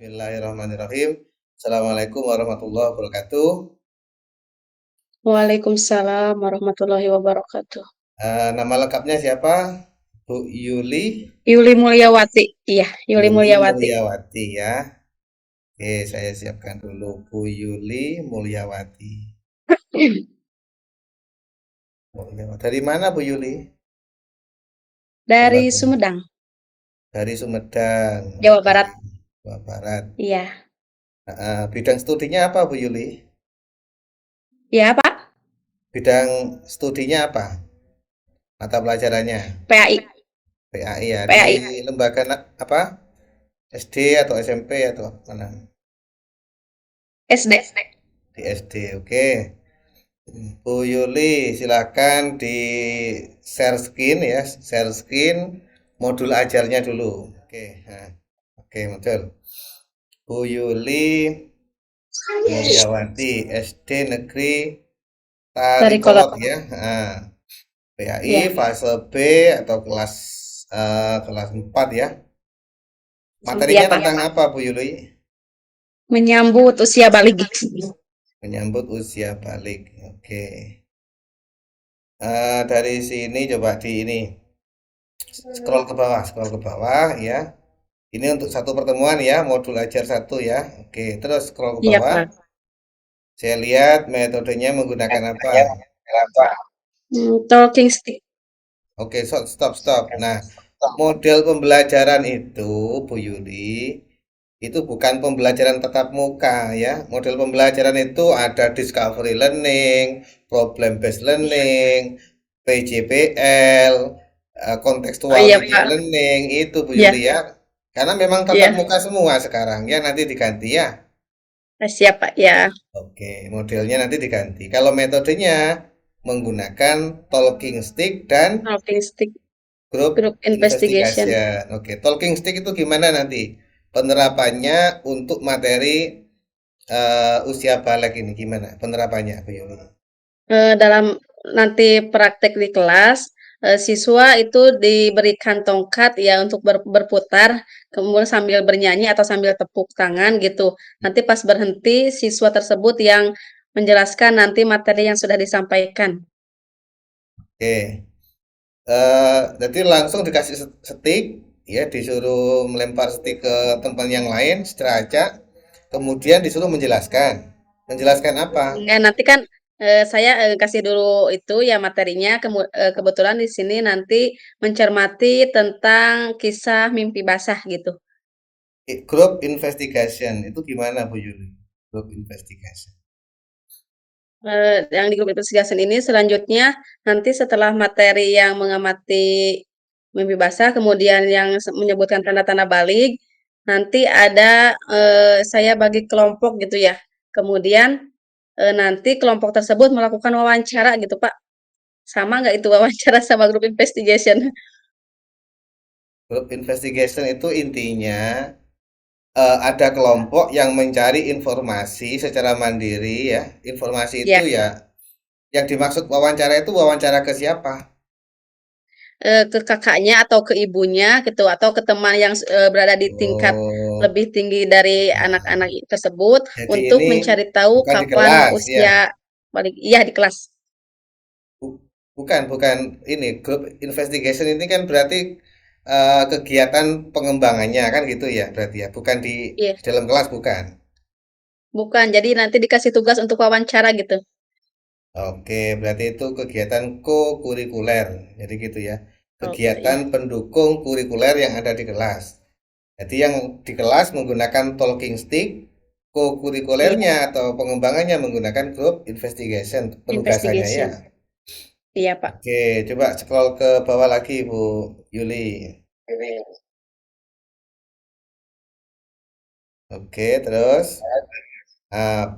Bismillahirrahmanirrahim. Assalamualaikum warahmatullahi wabarakatuh. Waalaikumsalam warahmatullahi wabarakatuh. Nama lengkapnya siapa? Bu Yuli? Yuli Mulyawati. Iya, Yuli Yuli Mulyawati. Mulyawati ya. Oke, saya siapkan dulu. Bu Yuli Mulyawati. Dari mana Bu Yuli? Dari Lembaga. Sumedang, Dari Sumedang. Jawa Oke, Barat. Jawa Barat. Iya. Bidang studinya apa Bu Yuli? Ya, Pak? Bidang studinya apa? Mata pelajarannya? PAI. PAI ya. Di PAI. lembaga apa? SD atau SMP atau mana? SD. Di SD, oke. Bu Yuli, silakan di share screen ya, share screen modul ajarnya dulu. Oke, nah, oke muncul. Bu Yuli Mulyawati, SD Negeri Dari Kolot. Tarikolot ya. Nah, PAI Iya. fase B atau kelas 4 ya. Iya, Materinya Pak. tentang apa Bu Yuli? Menyambut usia balik. Menyambut usia balik. Oke. Dari sini coba di ini scroll ke bawah ya. Ini untuk satu pertemuan ya, modul ajar satu ya. Oke, terus scroll ke Iya, bawah. Pak. Saya lihat metodenya menggunakan apa? Talking stick. Oke, stop, stop. Nah, model pembelajaran itu, Bu Yuli, itu bukan pembelajaran tatap muka ya. Model pembelajaran itu ada discovery learning, problem based learning, PJBL, Oh contextual iya, Pak. learning itu Bu Iya. Yuli ya. Karena memang tatap Iya. muka semua sekarang ya, nanti diganti ya. Siap, Pak. Ya. Oke, modelnya nanti diganti. Kalau metodenya menggunakan talking stick dan Talking stick. group Group investigation. investigation. Oke, talking stick itu gimana nanti penerapannya untuk materi usia balik ini gimana penerapannya, Bu Yuli? Dalam nanti praktek di kelas, siswa itu diberikan tongkat ya untuk berputar, kemudian sambil bernyanyi atau sambil tepuk tangan gitu. Nanti pas berhenti, siswa tersebut yang menjelaskan nanti materi yang sudah disampaikan. Oke, jadi langsung dikasih stick, ya disuruh melempar stick ke teman yang lain secara acak, kemudian disuruh menjelaskan. Menjelaskan apa? Nanti kan saya kasih dulu itu ya materinya, kebetulan di sini nanti mencermati tentang kisah mimpi basah gitu. Group investigation itu gimana Bu Yuli? Group investigation. Yang di grup investigation ini selanjutnya nanti setelah materi yang mengamati mimpi basah, kemudian yang menyebutkan tanda-tanda balik, nanti ada saya bagi kelompok gitu ya. Kemudian nanti kelompok tersebut melakukan wawancara gitu Pak. Sama nggak itu wawancara sama grup investigation? Group investigation itu intinya ada kelompok yang mencari informasi secara mandiri ya. Informasi itu Ya, ya yang dimaksud wawancara itu wawancara ke siapa? ke kakaknya atau ke ibunya gitu atau ke teman yang berada di tingkat Oh, lebih tinggi dari anak-anak tersebut jadi untuk ini mencari tahu bukan di kapan kelas ya. usia balik iya di kelas. Bukan ini group investigation ini kan berarti kegiatan pengembangannya kan gitu ya berarti ya, bukan Iya, di dalam kelas bukan. bukan. Jadi nanti dikasih tugas untuk wawancara gitu. Oke, berarti itu kegiatan co-kurikuler. Jadi gitu ya. Oh, Kegiatan iya. pendukung kurikuler yang ada di kelas. Jadi yang di kelas menggunakan talking stick, Iya, co-kurikulernya atau pengembangannya menggunakan group investigation penugasannya ya. investigation. Iya, Pak. Oke, coba scroll ke bawah lagi Bu Yuli. Oke, terus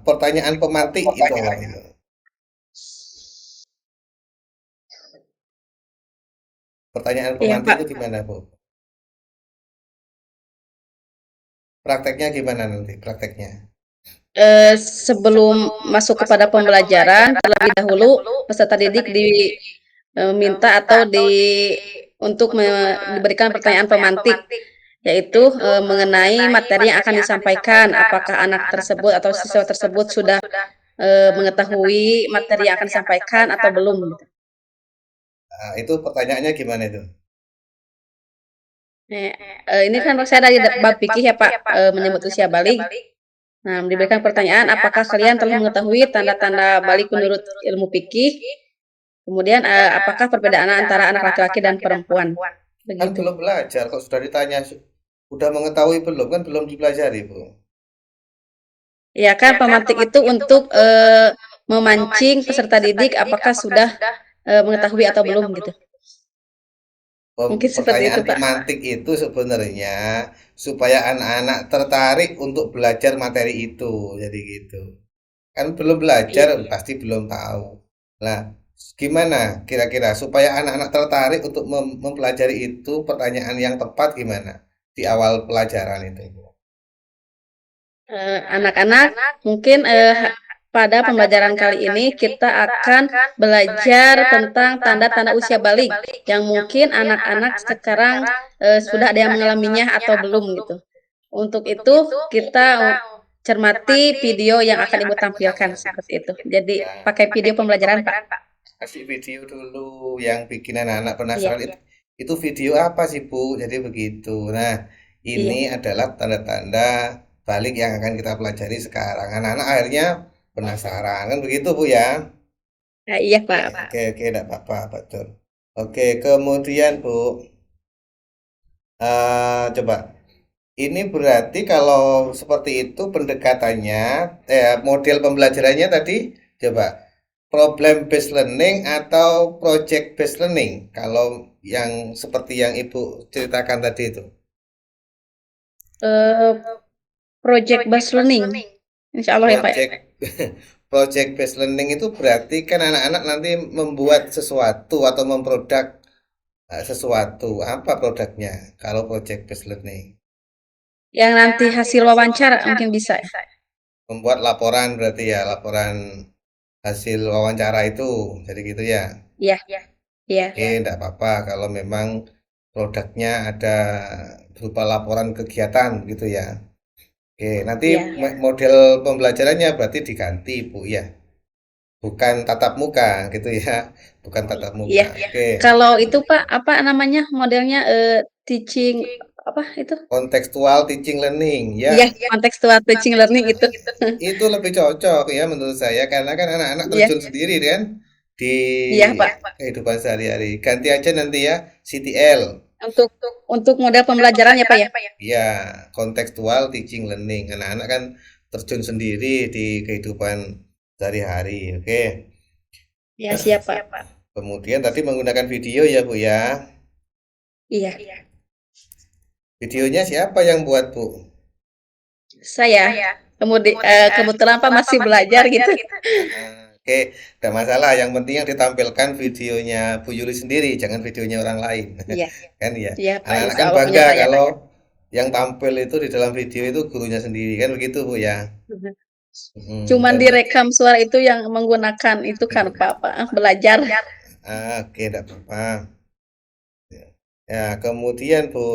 pertanyaan pemantik itu apa itu? Pertanyaan Iya, pemantik itu Pak. gimana Bu? Prakteknya gimana nanti? Prakteknya? Sebelum masuk kepada pembelajaran, terlebih dahulu peserta didik diminta atau untuk diberikan pertanyaan pemantik. yaitu mengenai materi yang akan disampaikan, apakah anak tersebut atau siswa tersebut sudah mengetahui materi yang akan disampaikan atau belum gitu. Nah, itu pertanyaannya gimana itu? Ini kan saya dari bab fikih ya Pak, menyebut usia balik. Nah, diberikan pertanyaan, apakah kalian telah mengetahui tanda-tanda balik menurut ilmu fikih? Kemudian, apakah perbedaan antara anak laki-laki dan perempuan? Kan Begitu. belum belajar, kok sudah ditanya udah mengetahui belum? Kan belum dipelajari, Bu. Ya kan, pemantik itu untuk memancing peserta didik apakah sudah mengetahui atau belum gitu. Mungkin seperti itu Pertanyaan Pak. pemantik itu sebenarnya supaya anak-anak tertarik untuk belajar materi itu. Jadi gitu. Kan belum belajar, Iya. pasti belum tahu. Nah, gimana kira-kira supaya anak-anak tertarik untuk mempelajari itu, pertanyaan yang tepat gimana di awal pelajaran itu? Anak-anak mungkin pada pembelajaran kali ini kita akan belajar tentang tanda-tanda usia balik yang mungkin anak-anak sekarang sudah ada yang mengalaminya atau belum gitu. Untuk itu kita cermati video yang akan Ibu tampilkan seperti itu. Jadi Ya, pakai video pembelajaran, Pak. kasih video dulu yang bikin anak-anak Iya, penasaran itu video apa sih, Bu? Jadi begitu. Nah, iya. ini adalah tanda-tanda balik yang akan kita pelajari sekarang. Anak-anak akhirnya penasaran, kan begitu, Bu ya? Nah, iya, Pak. Oke, oke, enggak apa-apa, betul. Oke, kemudian, Bu, coba. Ini berarti kalau seperti itu pendekatannya, model pembelajarannya tadi, coba problem based learning atau project based learning. Kalau yang seperti yang Ibu ceritakan tadi itu, Eh, project based learning. Insya Allah ya, Pak. project project based learning itu berarti kan anak-anak nanti membuat sesuatu atau memproduk sesuatu. Apa produknya kalau project based learning? Yang nanti hasil wawancara mungkin bisa. Membuat laporan berarti ya, laporan hasil wawancara itu. Jadi gitu ya. Iya, iya, Oke, enggak apa-apa kalau memang produknya ada berupa laporan kegiatan gitu ya. Oke, nanti iya. model pembelajarannya berarti diganti, Bu ya. Bukan tatap muka gitu ya. Bukan tatap Iya. muka. Oke. Kalau itu Pak, apa namanya modelnya teaching apa itu? Kontekstual teaching learning ya. Iya, contextual teaching learning itu. Itu lebih cocok ya menurut saya karena kan anak-anak Iya, terjun sendiri kan di iya Pak. kehidupan sehari-hari. Ganti aja nanti ya CTL. Untuk untuk model pembelajaran ya Pak ya. Ya, kontekstual teaching learning. Anak-anak kan terjun sendiri di kehidupan sehari-hari. Oke. Ya siap Pak. Kemudian tadi menggunakan video ya, Bu ya. Iya, Videonya siapa yang buat, Bu? saya. Kemudian kebetulan Pak masih belajar gitu. Oke, tidak masalah. Yang penting yang ditampilkan videonya Bu Yuli sendiri, jangan videonya orang lain. Iya, Kan ya. iya Pak. Anak-anak Insya kan Allah punya bangga saya. kalau yang tampil itu di dalam video itu gurunya sendiri. Kan begitu, Bu ya. Cuman Dan direkam suara itu yang menggunakan itu kan Pak belajar. oke, tidak apa-apa. Ya, kemudian Bu,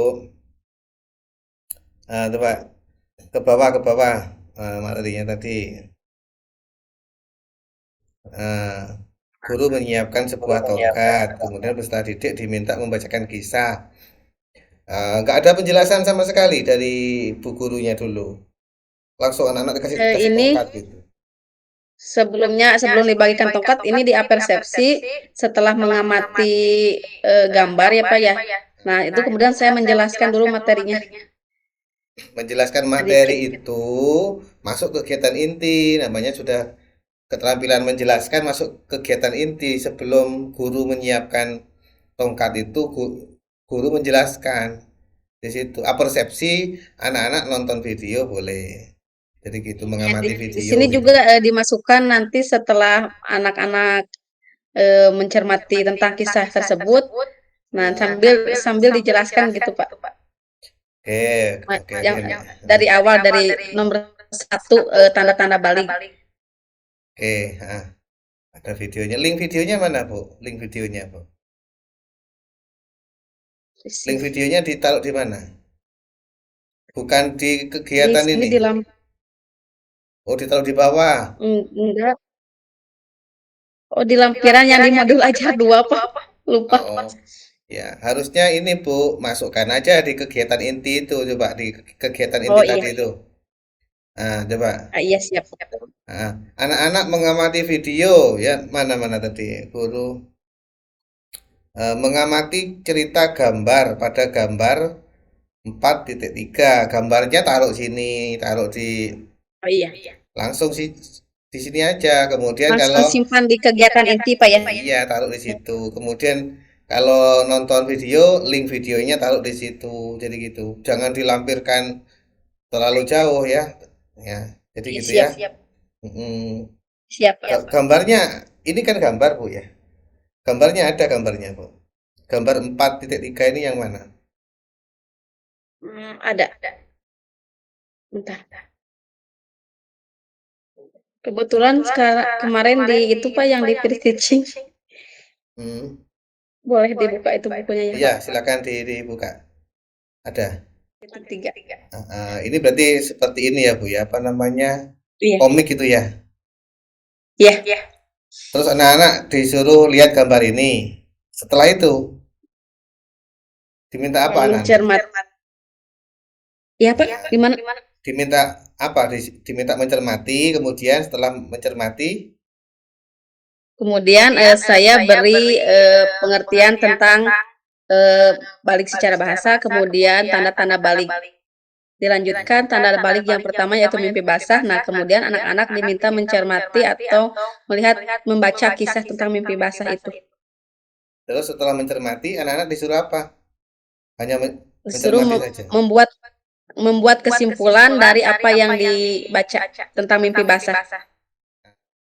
coba ke bawah materinya tadi. Eh, Guru menyiapkan sebuah tongkat, kemudian peserta didik diminta membacakan kisah. Nggak ada penjelasan sama sekali dari bu gurunya dulu. Langsung anak-anak dikasih kasih Ini tongkat gitu. sebelum dibagikan tongkat ini diapersepsi setelah mengamati gambar ya Pak ya. Nah, itu kemudian saya menjelaskan dulu materinya Menjelaskan materi sedikit. itu masuk kegiatan inti, namanya sudah keterampilan menjelaskan masuk kegiatan inti sebelum guru menyiapkan tongkat itu guru menjelaskan di situ. Persepsi anak-anak nonton video boleh. Jadi gitu Ya, mengamati di video sini gitu. juga dimasukkan nanti setelah anak-anak mencermati tentang kisah tersebut. Nah, sambil sambil dijelaskan gitu Pak. Oke, Nah, oke, oke. yang dari awal dari nomor satu tanda-tanda balik. Oke, ada videonya. Link videonya mana, Bu? Link videonya, Bu. Link videonya ditaruh di mana? bukan di Di kegiatan sini ini. di lamp Oh, ditaruh di bawah. enggak. Oh, di lampiran yang di modul ajar 2 apa? Lupa. Oh, ya harusnya ini Bu, masukkan aja di kegiatan inti itu, coba di kegiatan inti Oh iya. tadi itu. Nah, coba. Ah, iya siap. Nah, anak-anak mengamati video, ya mana-mana tadi, guru mengamati cerita gambar pada gambar 4.3. Gambarnya taruh sini, taruh di Oh iya. langsung sih di sini aja. Kemudian Langsung kalau simpan di kegiatan inti, Pak ya. iya taruh di situ. Kemudian kalau nonton video, link videonya taruh di situ. Jadi gitu. Jangan dilampirkan terlalu jauh ya. Ya, jadi Iya gitu ya. siap. Mm, Siap, Pak. gambarnya ini kan gambar Bu ya. Gambarnya ada gambarnya Bu. Gambar 4.3 ini yang mana? Ada. Bentar. Kebetulan sekarang kemarin di itu Pak yang di pre-teaching. Hmm. Boleh dibuka itu bukunya ya, Iya, Pak. silakan dibuka. Ada. Titik 3. Ini berarti seperti ini ya Bu ya. Apa namanya? Iya. Komik gitu ya. Iya. Terus anak-anak disuruh lihat gambar ini. Setelah itu diminta apa anak-anak? Mencermat. Iya, Pak. Nah, Gimana? diminta apa? Diminta mencermati, kemudian setelah mencermati, Kemudian saya beri pengertian tentang eh, balik secara bahasa, kemudian tanda-tanda balik. Dilanjutkan tanda balik yang pertama yaitu mimpi basah. Nah, kemudian anak-anak diminta mencermati atau melihat membaca kisah tentang mimpi basah itu. terus setelah mencermati, anak-anak disuruh apa? Hanya Disuruh mencermati saja. membuat membuat kesimpulan dari apa yang dibaca tentang mimpi basah.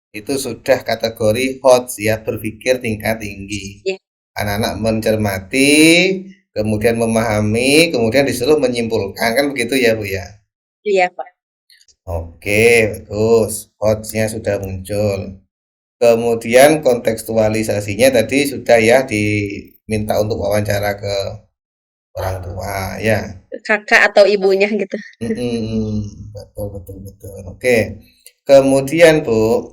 Itu sudah kategori hot ya, berpikir tingkat tinggi. Ya, Anak-anak mencermati, kemudian memahami, kemudian disuruh menyimpulkan, kan begitu ya Bu ya? iya Pak. Oke, bagus. Hotsnya sudah muncul. Kemudian kontekstualisasinya tadi sudah ya diminta untuk wawancara ke orang tua ya. Kakak atau ibunya gitu. Betul betul betul. Oke. Kemudian Bu,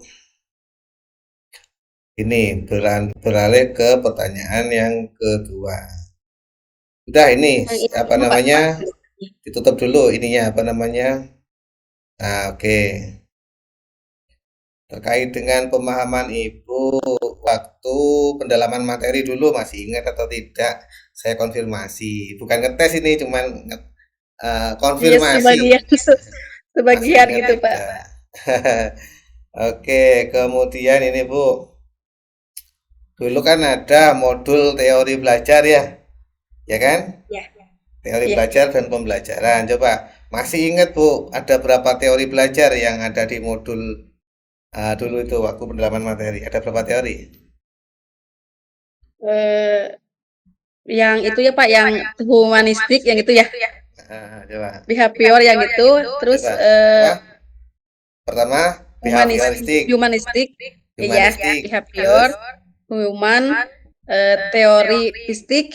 ini beralih ke pertanyaan yang kedua. Udah ini Yang itu apa dulu Pak. namanya? Ditutup dulu ininya apa namanya? Nah, oke. Terkait dengan pemahaman Ibu waktu pendalaman materi dulu masih ingat atau tidak? Saya konfirmasi. Bukan ngetes ini, cuman Iya konfirmasi. sebagian Masih sebagian ingat gitu Pak. tidak? Oke, kemudian ini Bu. Dulu kan ada modul teori belajar ya, ya kan? Ya. Teori Iya. belajar dan pembelajaran. Coba masih ingat Bu, ada berapa teori belajar yang ada di modul dulu itu waktu pendalaman materi? Ada berapa teori? Eh, yang itu ya Pak, yang humanistik yang itu ya. Coba. Behavior yang itu, terus Coba. Apa? Pertama, behavioristik, humanistik, iya, humanistik. behavior, Terus, human, teori fisik,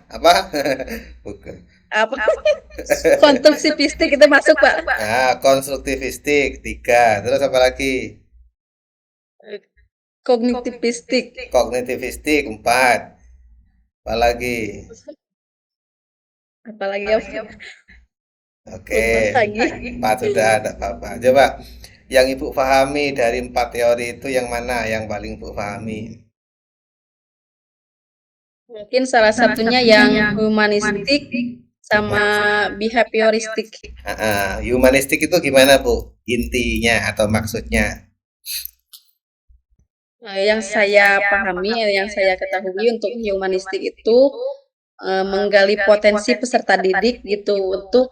apa? Bukan. apa konstruksi fisik itu masuk Pak. Konstruktivistik tiga. Terus apa lagi? Kognitivistik, Kognitivistik empat. Apa lagi? apalagi apa? Oke, Lupa lagi. empat sudah ada apa-apa. Coba yang Ibu pahami dari empat teori itu yang mana yang paling Ibu pahami? Mungkin salah satunya yang humanistik sama behavioristik. Humanistik itu gimana Bu? Intinya atau maksudnya? Yang saya pahami, yang saya ketahui untuk humanistik itu menggali potensi peserta didik gitu untuk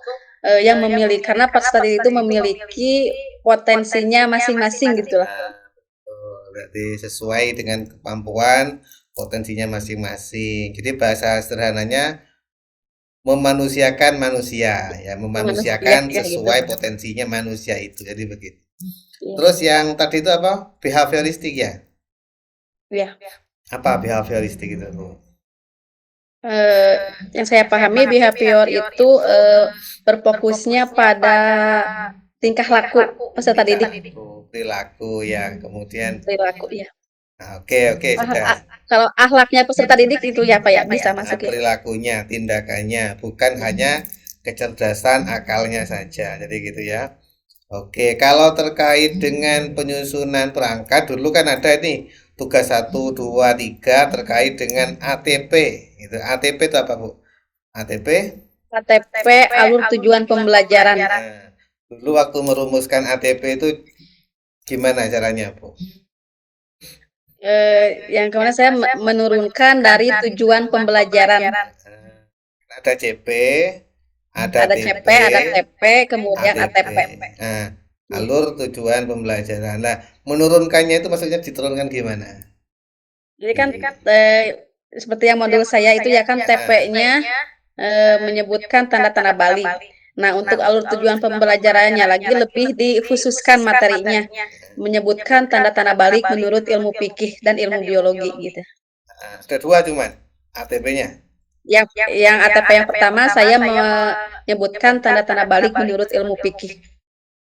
yang memilih karena peserta didik itu memiliki potensinya masing-masing gitulah. Berarti sesuai dengan kemampuan potensinya masing-masing. Jadi bahasa sederhananya memanusiakan manusia ya, memanusiakan Manusia, ya, sesuai gitu. potensinya manusia itu. Jadi begitu. Ya. Terus yang tadi itu apa? Behavioristik ya? Ya. Apa behavioristik itu Bu? Eee, yang saya pahami behavior itu, berfokusnya pada tingkah laku peserta Tingkah didik, laku, perilaku ya, kemudian perilaku iya. oke oke sudah. Kalau akhlaknya peserta didik itu ya, Pak, ya, bisa masuk ya? Perilakunya, tindakannya, bukan hanya kecerdasan akalnya saja. Jadi gitu ya. Oke, kalau terkait dengan penyusunan perangkat dulu kan ada ini tugas 1, 2, 3 terkait dengan ATP. Itu ATP itu apa, Bu? ATP? KTP alur tujuan pembelajaran. Nah, dulu waktu merumuskan ATP itu gimana caranya, Bu? Yang kemarin saya menurunkan dari tujuan pembelajaran. Ada CP, ada Ada TP, CP, ada TP, kemudian ATP. ATP. Nah, Iya. alur tujuan pembelajaran. Nah, menurunkannya itu maksudnya diturunkan gimana? Jadi kan seperti yang modul saya itu ya kan TP-nya menyebutkan tanda-tanda balik. Nah, untuk alur tujuan pembelajarannya lagi lebih dikhususkan materinya, menyebutkan tanda-tanda balik menurut ilmu fikih dan ilmu biologi gitu. Nah, ada dua cuman ATP-nya. Yang ATP yang pertama saya menyebutkan tanda-tanda balik menurut ilmu fikih.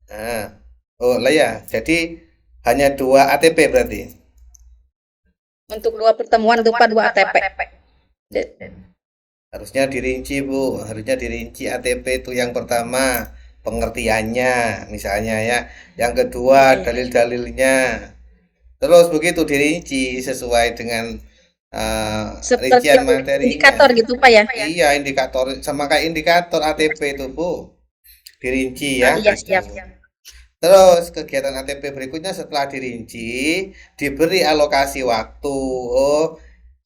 Nah, oh lah ya, jadi hanya dua ATP berarti. Untuk 2 pertemuan lupa 2 ATP. Harusnya dirinci, Bu. Harusnya dirinci ATP itu yang pertama pengertiannya misalnya ya. Yang kedua dalil-dalilnya. Terus begitu dirinci sesuai dengan Seperti rincian materinya. indikator gitu Pak ya? Iya, indikator sama kayak indikator ATP itu, Bu. Dirinci ya. Iya Gitu. siap. Terus kegiatan ATP berikutnya setelah dirinci diberi alokasi waktu. Oh,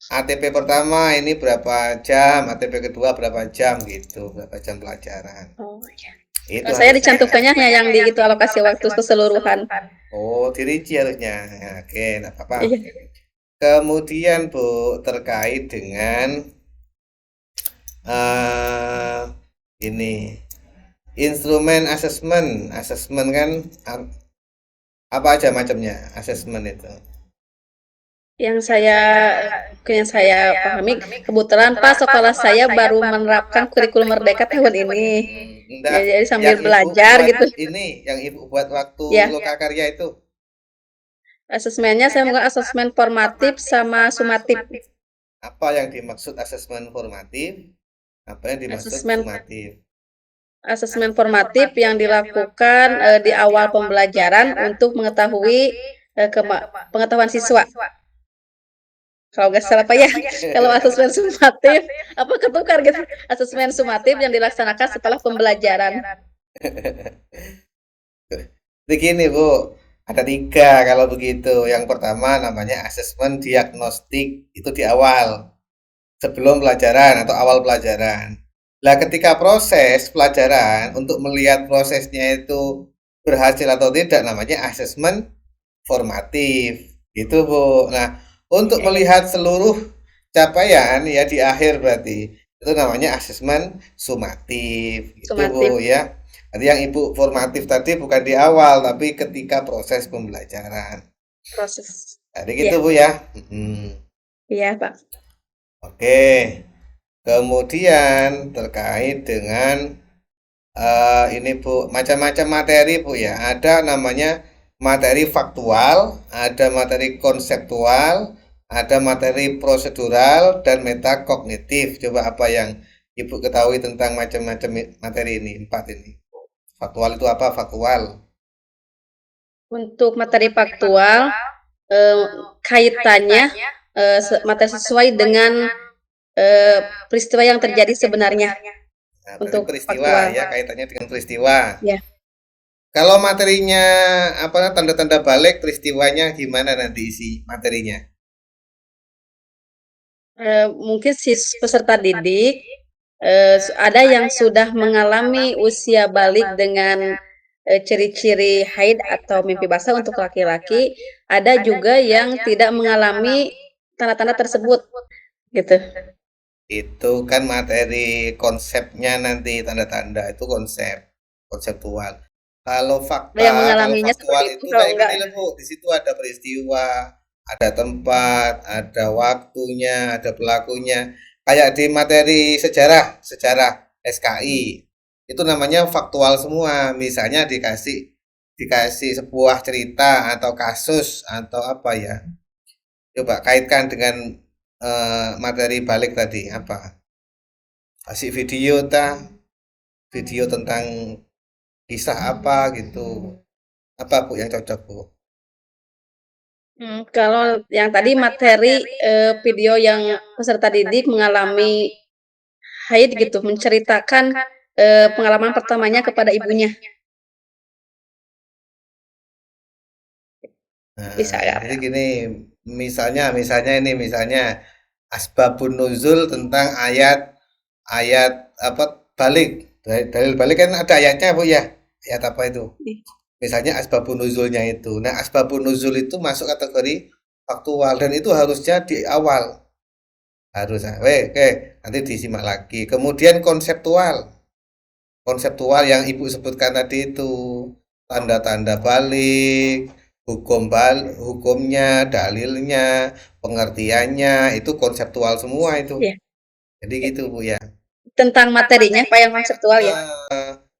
ATP pertama ini berapa jam, ATP kedua berapa jam gitu, berapa jam pelajaran. Oh iya. Itu Kalau saya harusnya. dicantumkannya hanya yang di itu alokasi waktu keseluruhan. Oh, dirinci harusnya. Ya, oke, enggak apa-apa. Iya. Kemudian Bu, terkait dengan eh ini instrumen asesmen. Asesmen kan apa aja macamnya asesmen itu? Yang saya pahami kebetulan Pak sekolah saya baru menerapkan kurikulum Merdeka tahun ini. Enggak, Ya, jadi sambil yang Ibu belajar buat gitu. ini, yang Ibu buat waktu Ya, lokakarya itu. asesmennya saya melakukan asesmen formatif sama sumatif. Apa yang dimaksud asesmen formatif? Apa yang dimaksud Asesmen sumatif? asesmen formatif yang dilakukan di awal pembelajaran untuk mengetahui pengetahuan siswa. Kalau nggak salah Pak ya, kalau asesmen sumatif, apa ketukar gitu, asesmen sumatif yang dilaksanakan setelah pembelajaran. Begini Bu, ada tiga kalau begitu. Yang pertama namanya asesmen diagnostik, itu di awal, sebelum pelajaran atau awal pelajaran. Nah, ketika proses pelajaran untuk melihat prosesnya itu berhasil atau tidak namanya asesmen formatif. Gitu, Bu. Nah, untuk Ya, ya. melihat seluruh capaian ya di akhir berarti itu namanya asesmen sumatif. Itu, Bu Sumatif ya. Jadi yang Ibu formatif tadi bukan di awal tapi ketika proses pembelajaran. proses. Jadi gitu, Iya, Bu ya. Hmm. iya Pak. Oke. Kemudian terkait dengan ini Bu, macam-macam materi Bu ya. Ada namanya materi faktual, ada materi konseptual, ada materi prosedural dan metakognitif. Coba apa yang Ibu ketahui tentang macam-macam materi ini, empat ini. Faktual itu apa? Faktual. Untuk materi faktual, eh, kaitannya materi sesuai dengan peristiwa yang terjadi sebenarnya Nah, berarti untuk peristiwa faktual. ya, kaitannya dengan peristiwa. Ya, Kalau materinya apa tanda-tanda balik peristiwanya gimana nanti isi materinya? mungkin peserta didik ada yang sudah mengalami usia balik dengan ciri-ciri haid atau mimpi basah untuk laki-laki, ada juga yang tidak mengalami tanda-tanda tersebut, gitu. Itu kan materi konsepnya nanti tanda-tanda itu konsep konseptual. Kalau Ada yang kalau mengalaminya faktual seperti itu, itu kalau kayak enggak, gini loh Bu, di situ ada peristiwa, ada tempat, ada waktunya, ada pelakunya. kayak di materi sejarah, sejarah SKI. Itu namanya faktual semua. Misalnya dikasih dikasih sebuah cerita atau kasus atau apa ya. Coba kaitkan dengan materi balik tadi apa? Kasih video video tentang kisah apa gitu. Apa Bu yang cocok Bu? Kalau yang tadi materi video yang peserta didik mengalami haid gitu, menceritakan pengalaman pertamanya kepada ibunya. Bisa Nah, ya? jadi gini, misalnya ini, misalnya asbabun nuzul tentang ayat apa balik. Dalil balik kan ada ayatnya Bu ya. Ayat apa itu? Misalnya asbabun nuzulnya itu. Nah, asbabun nuzul itu masuk kategori faktual dan itu harusnya di awal. Harus. Oke, nanti disimak lagi. Kemudian konseptual. Konseptual yang Ibu sebutkan tadi itu tanda-tanda balik, hukumnya, dalilnya, pengertiannya itu konseptual semua itu. Iya. Jadi gitu Bu ya. Tentang materinya, Pak, yang konseptual ya.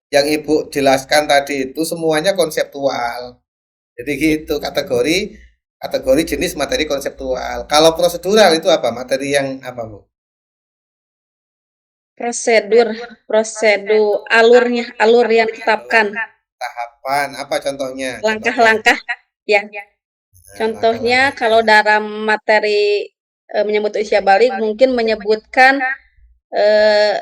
Yang Ibu jelaskan tadi itu semuanya konseptual. Jadi gitu kategori kategori jenis materi konseptual. Kalau prosedural itu apa? Materi yang apa Bu? Prosedur, prosedur alurnya, alur yang ditetapkan, Tahapan apa contohnya? Contohnya. langkah-langkah ya. Nah, Contohnya langkah-langkahnya. kalau dalam materi menyebut usia balik mungkin menyebutkan eh,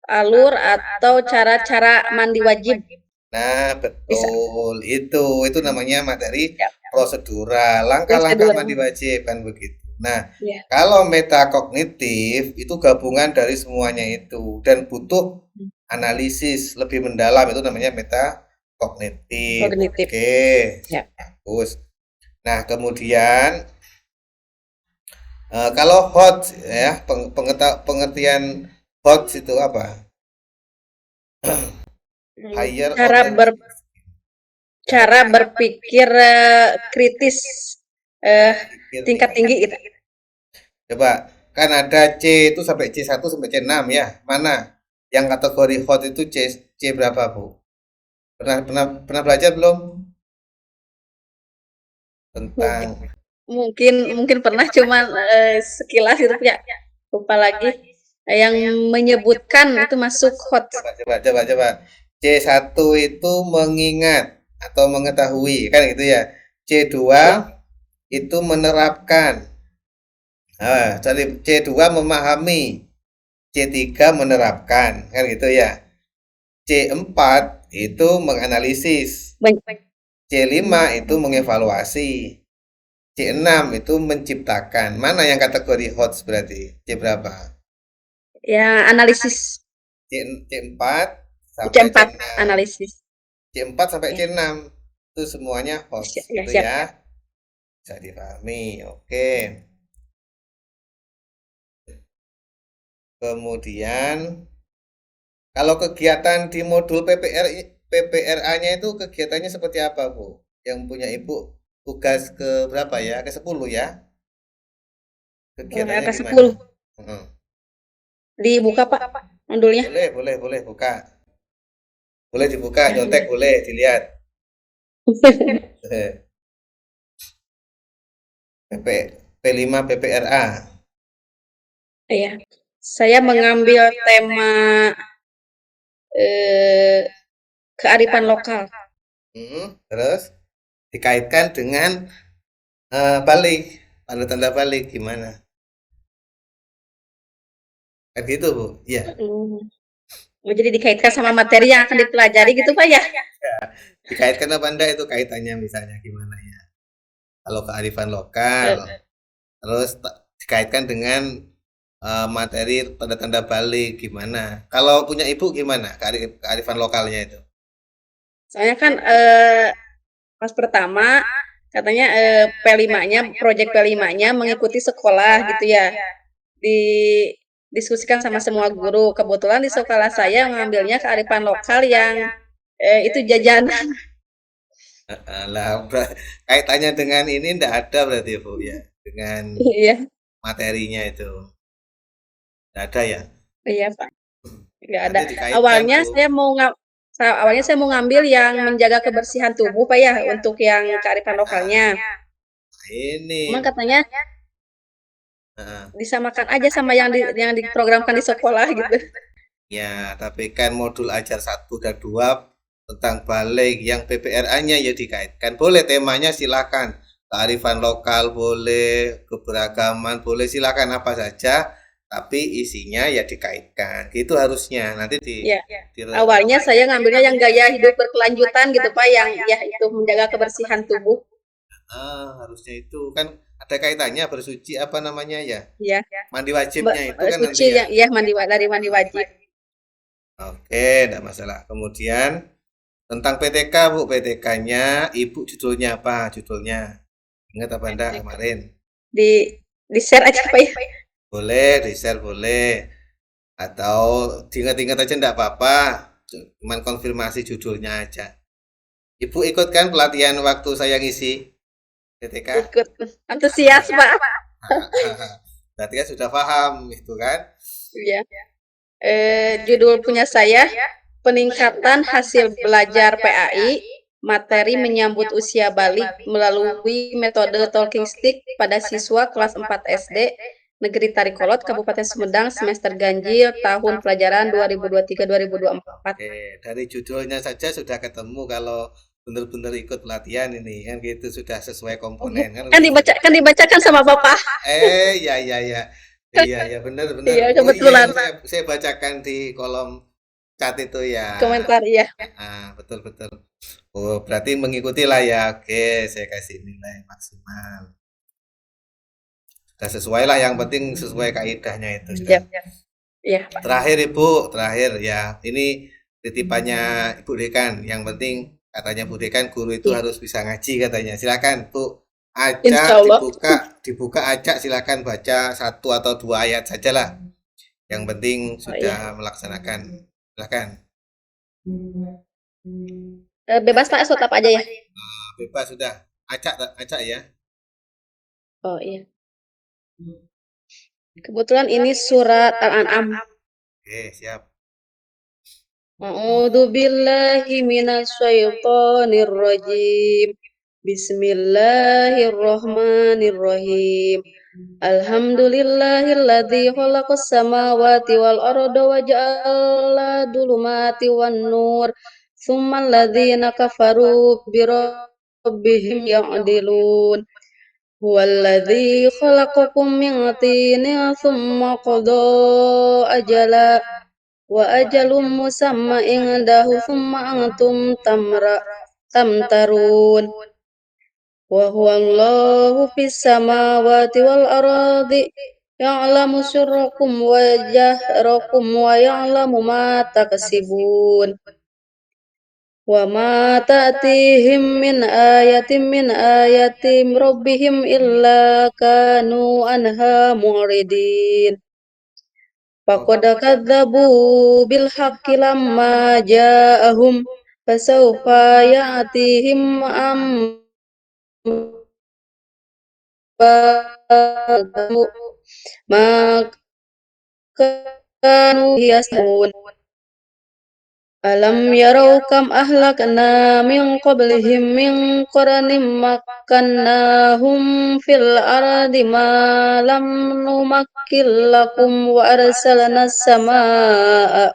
alur atau cara-cara mandi wajib. Nah, Bisa. betul. Itu namanya materi Ya, prosedural, langkah-langkah prosedur. mandi wajib kan begitu. Nah, Ya. kalau metakognitif itu gabungan dari semuanya itu dan butuh analisis lebih mendalam itu namanya metakognitif. Kognitif. Oke, Ya. bagus. Nah, kemudian kalau hot ya pengertian hot itu apa? Higher Cara order cara berpikir kritis tingkat tinggi gitu. Coba, kan ada C itu sampai C1 sampai C6 ya. Mana yang kategori hot itu C berapa, Bu? Pernah belajar belum Mungkin tentang mungkin mungkin pernah cuman sekilas gitu ya. Lupa lagi. Yang menyebutkan itu masuk hot. coba. C1 itu mengingat atau mengetahui kan gitu ya. C2 Ya. itu menerapkan. Nah, jadi C2 memahami, C3 menerapkan kan gitu ya. C4 itu menganalisis, C5 itu mengevaluasi, C6 itu menciptakan. Mana yang kategori HOTS berarti? C berapa? Ya, analisis. C4 sampai C4 C6. analisis. C4 sampai Ya, C6 itu semuanya HOTS ya gitu siap. ya. Bisa dipahami. Oke. Kemudian kalau kegiatan di modul PPRA-nya itu kegiatannya seperti apa, Bu? Yang punya Ibu tugas ke berapa ya? Ke 10 ya? Kegiatannya Ke gimana? 10 Heeh. dibuka Pak modulnya. Boleh buka. Boleh dibuka, nyontek boleh dilihat. PP P5 PPRA. Iya. Saya mengambil tema eh, kearifan lokal. Terus dikaitkan dengan balik, tanda-tanda balik gimana? Kan gitu, Bu. Iya. Hmm. Oh, jadi dikaitkan sama materi yang akan dipelajari gitu Pak ya? Dikaitkan apa enggak itu kaitannya misalnya gimana ya? Kalau kearifan lokal, Eh, terus dikaitkan dengan materi tanda-tanda balik gimana? Kalau punya Ibu gimana? Kearifan lokalnya itu? Soalnya kan pas pertama katanya P5-nya, proyek P5-nya mengikuti sekolah gitu ya. Didiskusikan sama semua guru. Kebetulan di sekolah saya mengambilnya kearifan lokal yang itu jajanan. Lah, kaitannya dengan ini ndak ada berarti Bu ya, dengan Iya. materinya itu. Nggak ada ya? Iya, Pak, nggak ada. Nanti dikaitkan Awalnya tuh. saya mau nga awalnya saya mau ngambil yang menjaga kebersihan tubuh, Pak, ya, untuk yang kearifan lokalnya. Nah, ini. Cuman katanya Nah, disamakan aja sama yang diprogramkan di sekolah gitu. ya, tapi kan modul ajar satu dan 2 tentang balik yang PPRA-nya ya dikaitkan. Boleh temanya silakan. Kearifan lokal boleh, keberagaman boleh, silakan apa saja. Tapi isinya ya dikaitkan. Gitu harusnya. Nanti Ya, di awalnya saya ngambilnya yang gaya hidup berkelanjutan gitu Pak, yang ya itu menjaga kebersihan tubuh. harusnya itu kan ada kaitannya bersuci apa namanya ya? Ya, Mandi wajibnya itu kan nanti suci ya. yang ya dari mandi wajib. Oke, tidak masalah. Kemudian tentang PTK, Bu. PTK-nya Ibu judulnya apa? Judulnya. Ingat apa enggak kemarin? Di di share aja Pak ya. Boleh, di-share boleh. Atau diingat-ingat aja enggak apa-apa. Cuman konfirmasi judulnya aja. Ibu ikut kan pelatihan waktu saya ngisi PTK? Ikut antusias Pak. Berarti kan sudah paham itu kan? Ya. Judul punya saya peningkatan hasil belajar PAI materi menyambut usia balik melalui metode talking stick pada siswa kelas 4 SD Negeri Tarikolot Kabupaten Sumedang semester ganjil tahun pelajaran 2023-2024. Oke, dari judulnya saja sudah ketemu kalau benar-benar ikut pelatihan ini kan gitu sudah sesuai komponen kan gitu. Kan dibacakan sama Bapak. Ya ya ya. Iya ya benar benar. Iya, Oh iya kebetulan yang saya bacakan di kolom chat itu ya. komentar ya. Betul betul. Oh, berarti mengikuti lah ya. Oke, saya kasih nilai maksimal. Sudah sesuai lah yang penting sesuai kaidahnya itu sudah. Siap. Iya, Pak. Terakhir Ibu, terakhir ya. Ini titipannya Ibu Dekan. Yang penting katanya Bu Dekan guru itu Iya. harus bisa ngaji katanya. Silakan Bu. Acak Insya Allah. dibuka acak silakan baca 1 atau 2 ayat saja lah. Yang penting Oh iya. sudah melaksanakan. Silakan. Bebas Pak, surat apa aja ya? Bebas sudah. Acak acak ya. Oh iya. Kebetulan ini surat Al-An'am. Oke, siap. A'udzu billahi minasyaitonir rajim. Bismillahirrahmanirrahim. Alhamdulillahilladzi khalaqas samawati wal arda wa ja'ala dhulumati wan nur. Tsummal ladzina kafaru bi rabbihim ya'dilun. Huwallazi khalaqakum min tinin tsumma qada ajala wa ajalum musamma indahu thumma antum tamtarun wa huwallahu fis samawati wal ardi ya'lamu sirrakum wa jahrakum wa ya'lamu ma taksibun wa ma ta'tihim min ayatin rabbihim illa kanu anha mu'ridin. Faqad kadzabu bil haqqi lamma ja'ahum fasawfa ya'tihim ma kanu yasmun. Alam yarau kam ahlakna min qablihim min qaranin makkannahum fil ardi ma lam numakkil lakum wa arsalna as-samaa'a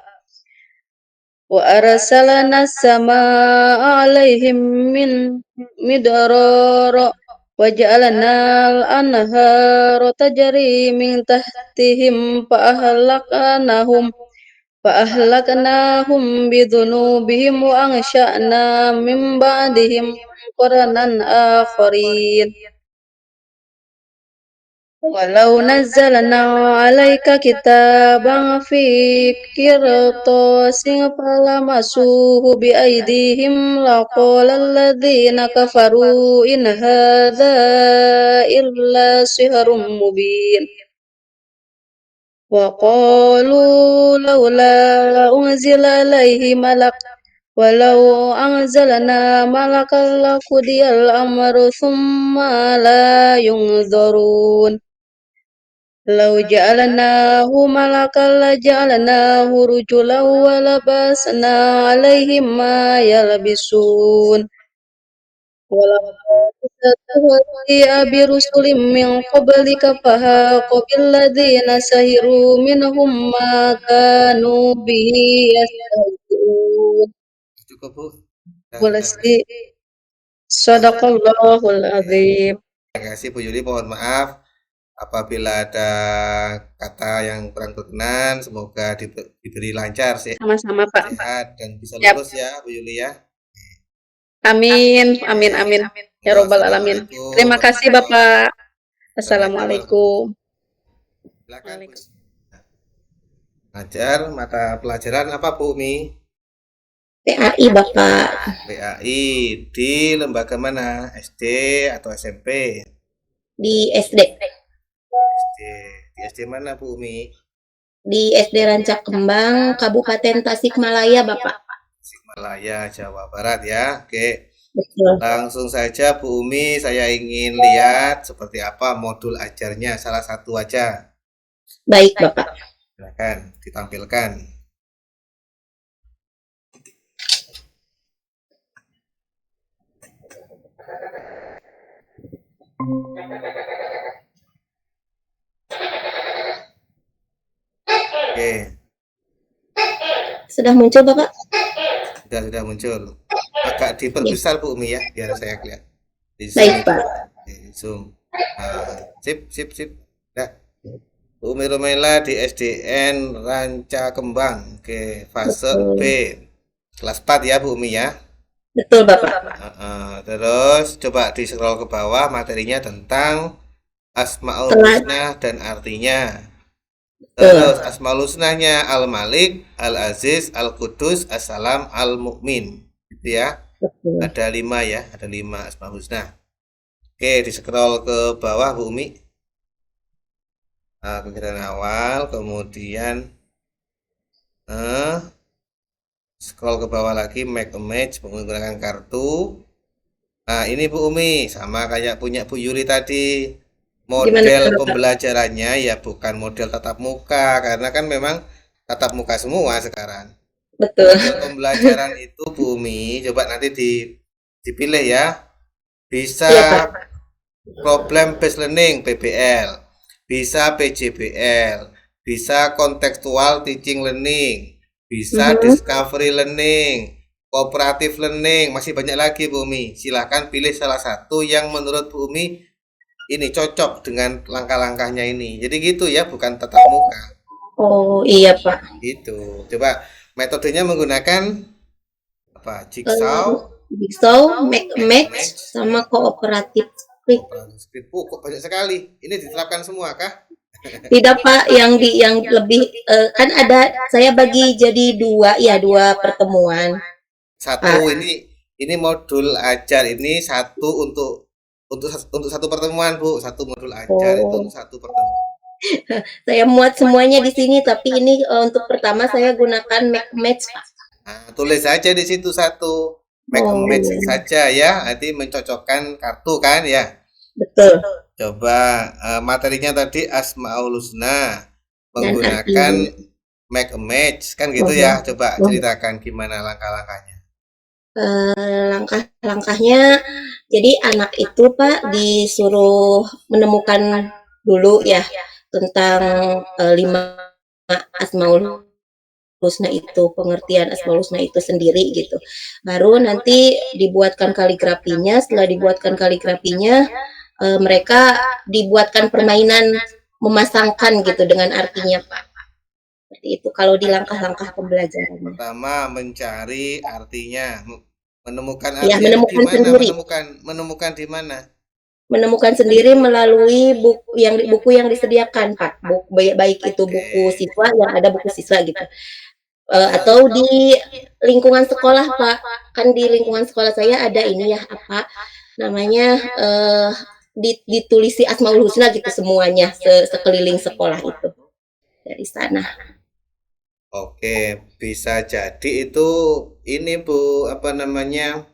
'alaihim min midrara wa ja'alna al-anhara tajri min tahtihim فأهلكناهم بذنوبهم وأنشأنا من بعدهم قرنا آخرين ولو نزلنا عليك كتابا في قرطاس فلمسوه بأيديهم لقال الذين كفروا إن هذا إلا سحر مبين وقالوا لولا أنزل عليه ملك ولو أنزلنا ملكا لقضي الأمر ثم لا ينظرون Lau ja'alnahu malakan laja'alnahu rajulan wa labasna 'alaihim ma yalbisun. ولقد استهزئ برسل من قبلك فحاق بالذين سخروا منهم ما كانوا به يستهزئون. Cukup Bu. Dah. Walasi sadaqallahul azim. Terima kasih Bu Yuli, mohon maaf apabila ada kata yang kurang berkenan. Semoga diberi lancar, Sama-sama Pak. sehat dan bisa Siap. lulus ya Bu Yuli ya. Amin, amin, amin. Ya Robbal Alamin. Assalamualaikum Terima kasih warahmatullahi Bapak. Assalamualaikum. Silakan Bu. Ajar mata pelajaran apa Bu Umi? PAI Bapak. PAI di lembaga mana? SD atau SMP? Di SD. SD. Di SD mana Bu Umi? Di SD Rancak Kembang, Kabupaten Tasikmalaya Bapak. Tasikmalaya, Jawa Barat ya. Oke. Betul. Langsung saja Bu Umi, saya ingin lihat seperti apa modul ajarnya, salah satu aja. Baik Bapak. Silakan ditampilkan. Oke, Sudah muncul Bapak? sudah muncul. Agak diperbesar Bu Umi ya, biar saya lihat. Di Baik zoom. Pak. Oke, zoom. Sip. Dah. Bu Umi Romaila di SDN Ranca Kembang. Oke, fase B. Kelas 4 ya Bu Umi ya. Betul Bapak. Terus coba di scroll ke bawah materinya tentang Asmaul Husna dan artinya. Terus Asmaul Husnanya Al-Malik, Al-Aziz, Al-Qudus, As-Salam, Al-Mu'min. Gitu ya. Betul. Ada 5 ya, ada 5 Asmaul Husna. Oke, di scroll ke bawah Bu Umi. Kegiatan awal, kemudian scroll ke bawah lagi, make a match menggunakan kartu. Nah, ini Bu Umi, sama kayak punya Bu Yuri tadi. Model pembelajarannya ya bukan model tatap muka, karena kan memang tatap muka semua sekarang. Betul. Model pembelajaran itu Bu Umi, coba nanti dipilih ya. Bisa problem based learning PBL, bisa PJBL, bisa contextual teaching learning, bisa discovery learning, cooperative learning, masih banyak lagi Bu Umi. Silahkan pilih salah satu yang menurut Bu Umi ini cocok dengan langkah-langkahnya ini. Jadi gitu ya, bukan tatap muka. Oh iya Pak. Gitu. Coba metodenya menggunakan apa? Jigsaw, make a match, sama kooperatif script. Kok banyak sekali. Ini diterapkan semua kah? Tidak Pak, yang lebih kan ada saya bagi jadi dua pertemuan. Satu ini modul ajar ini satu untuk satu pertemuan Bu, satu modul ajar itu untuk satu pertemuan. Saya muat semuanya di sini, tapi ini untuk pertama saya gunakan make match Pak. Tulis saja di situ satu make match saja ya, nanti mencocokkan kartu kan ya. Betul. Coba materinya tadi Asmaul Husna menggunakan make a match kan gitu ya. Coba ceritakan gimana langkah-langkahnya. Langkah-langkahnya, jadi anak itu Pak disuruh menemukan dulu ya tentang 5 Asmaul Husna itu, pengertian Asmaul Husna itu sendiri gitu. Baru nanti dibuatkan kaligrafinya, setelah dibuatkan kaligrafinya mereka dibuatkan permainan memasangkan gitu dengan artinya Pak. Seperti itu kalau di langkah-langkah pembelajaran. Pertama mencari artinya, menemukan artinya menemukan di mana? Sendiri. Menemukan di mana? Menemukan sendiri melalui buku yang disediakan Pak. Baik itu buku siswa yang ada buku siswa gitu. Atau di lingkungan sekolah Pak. Kan di lingkungan sekolah saya ada ini ya apa namanya ditulisi Asmaul Husna gitu semuanya sekeliling sekolah itu dari sana. Oke, bisa jadi itu ini Bu, apa namanya,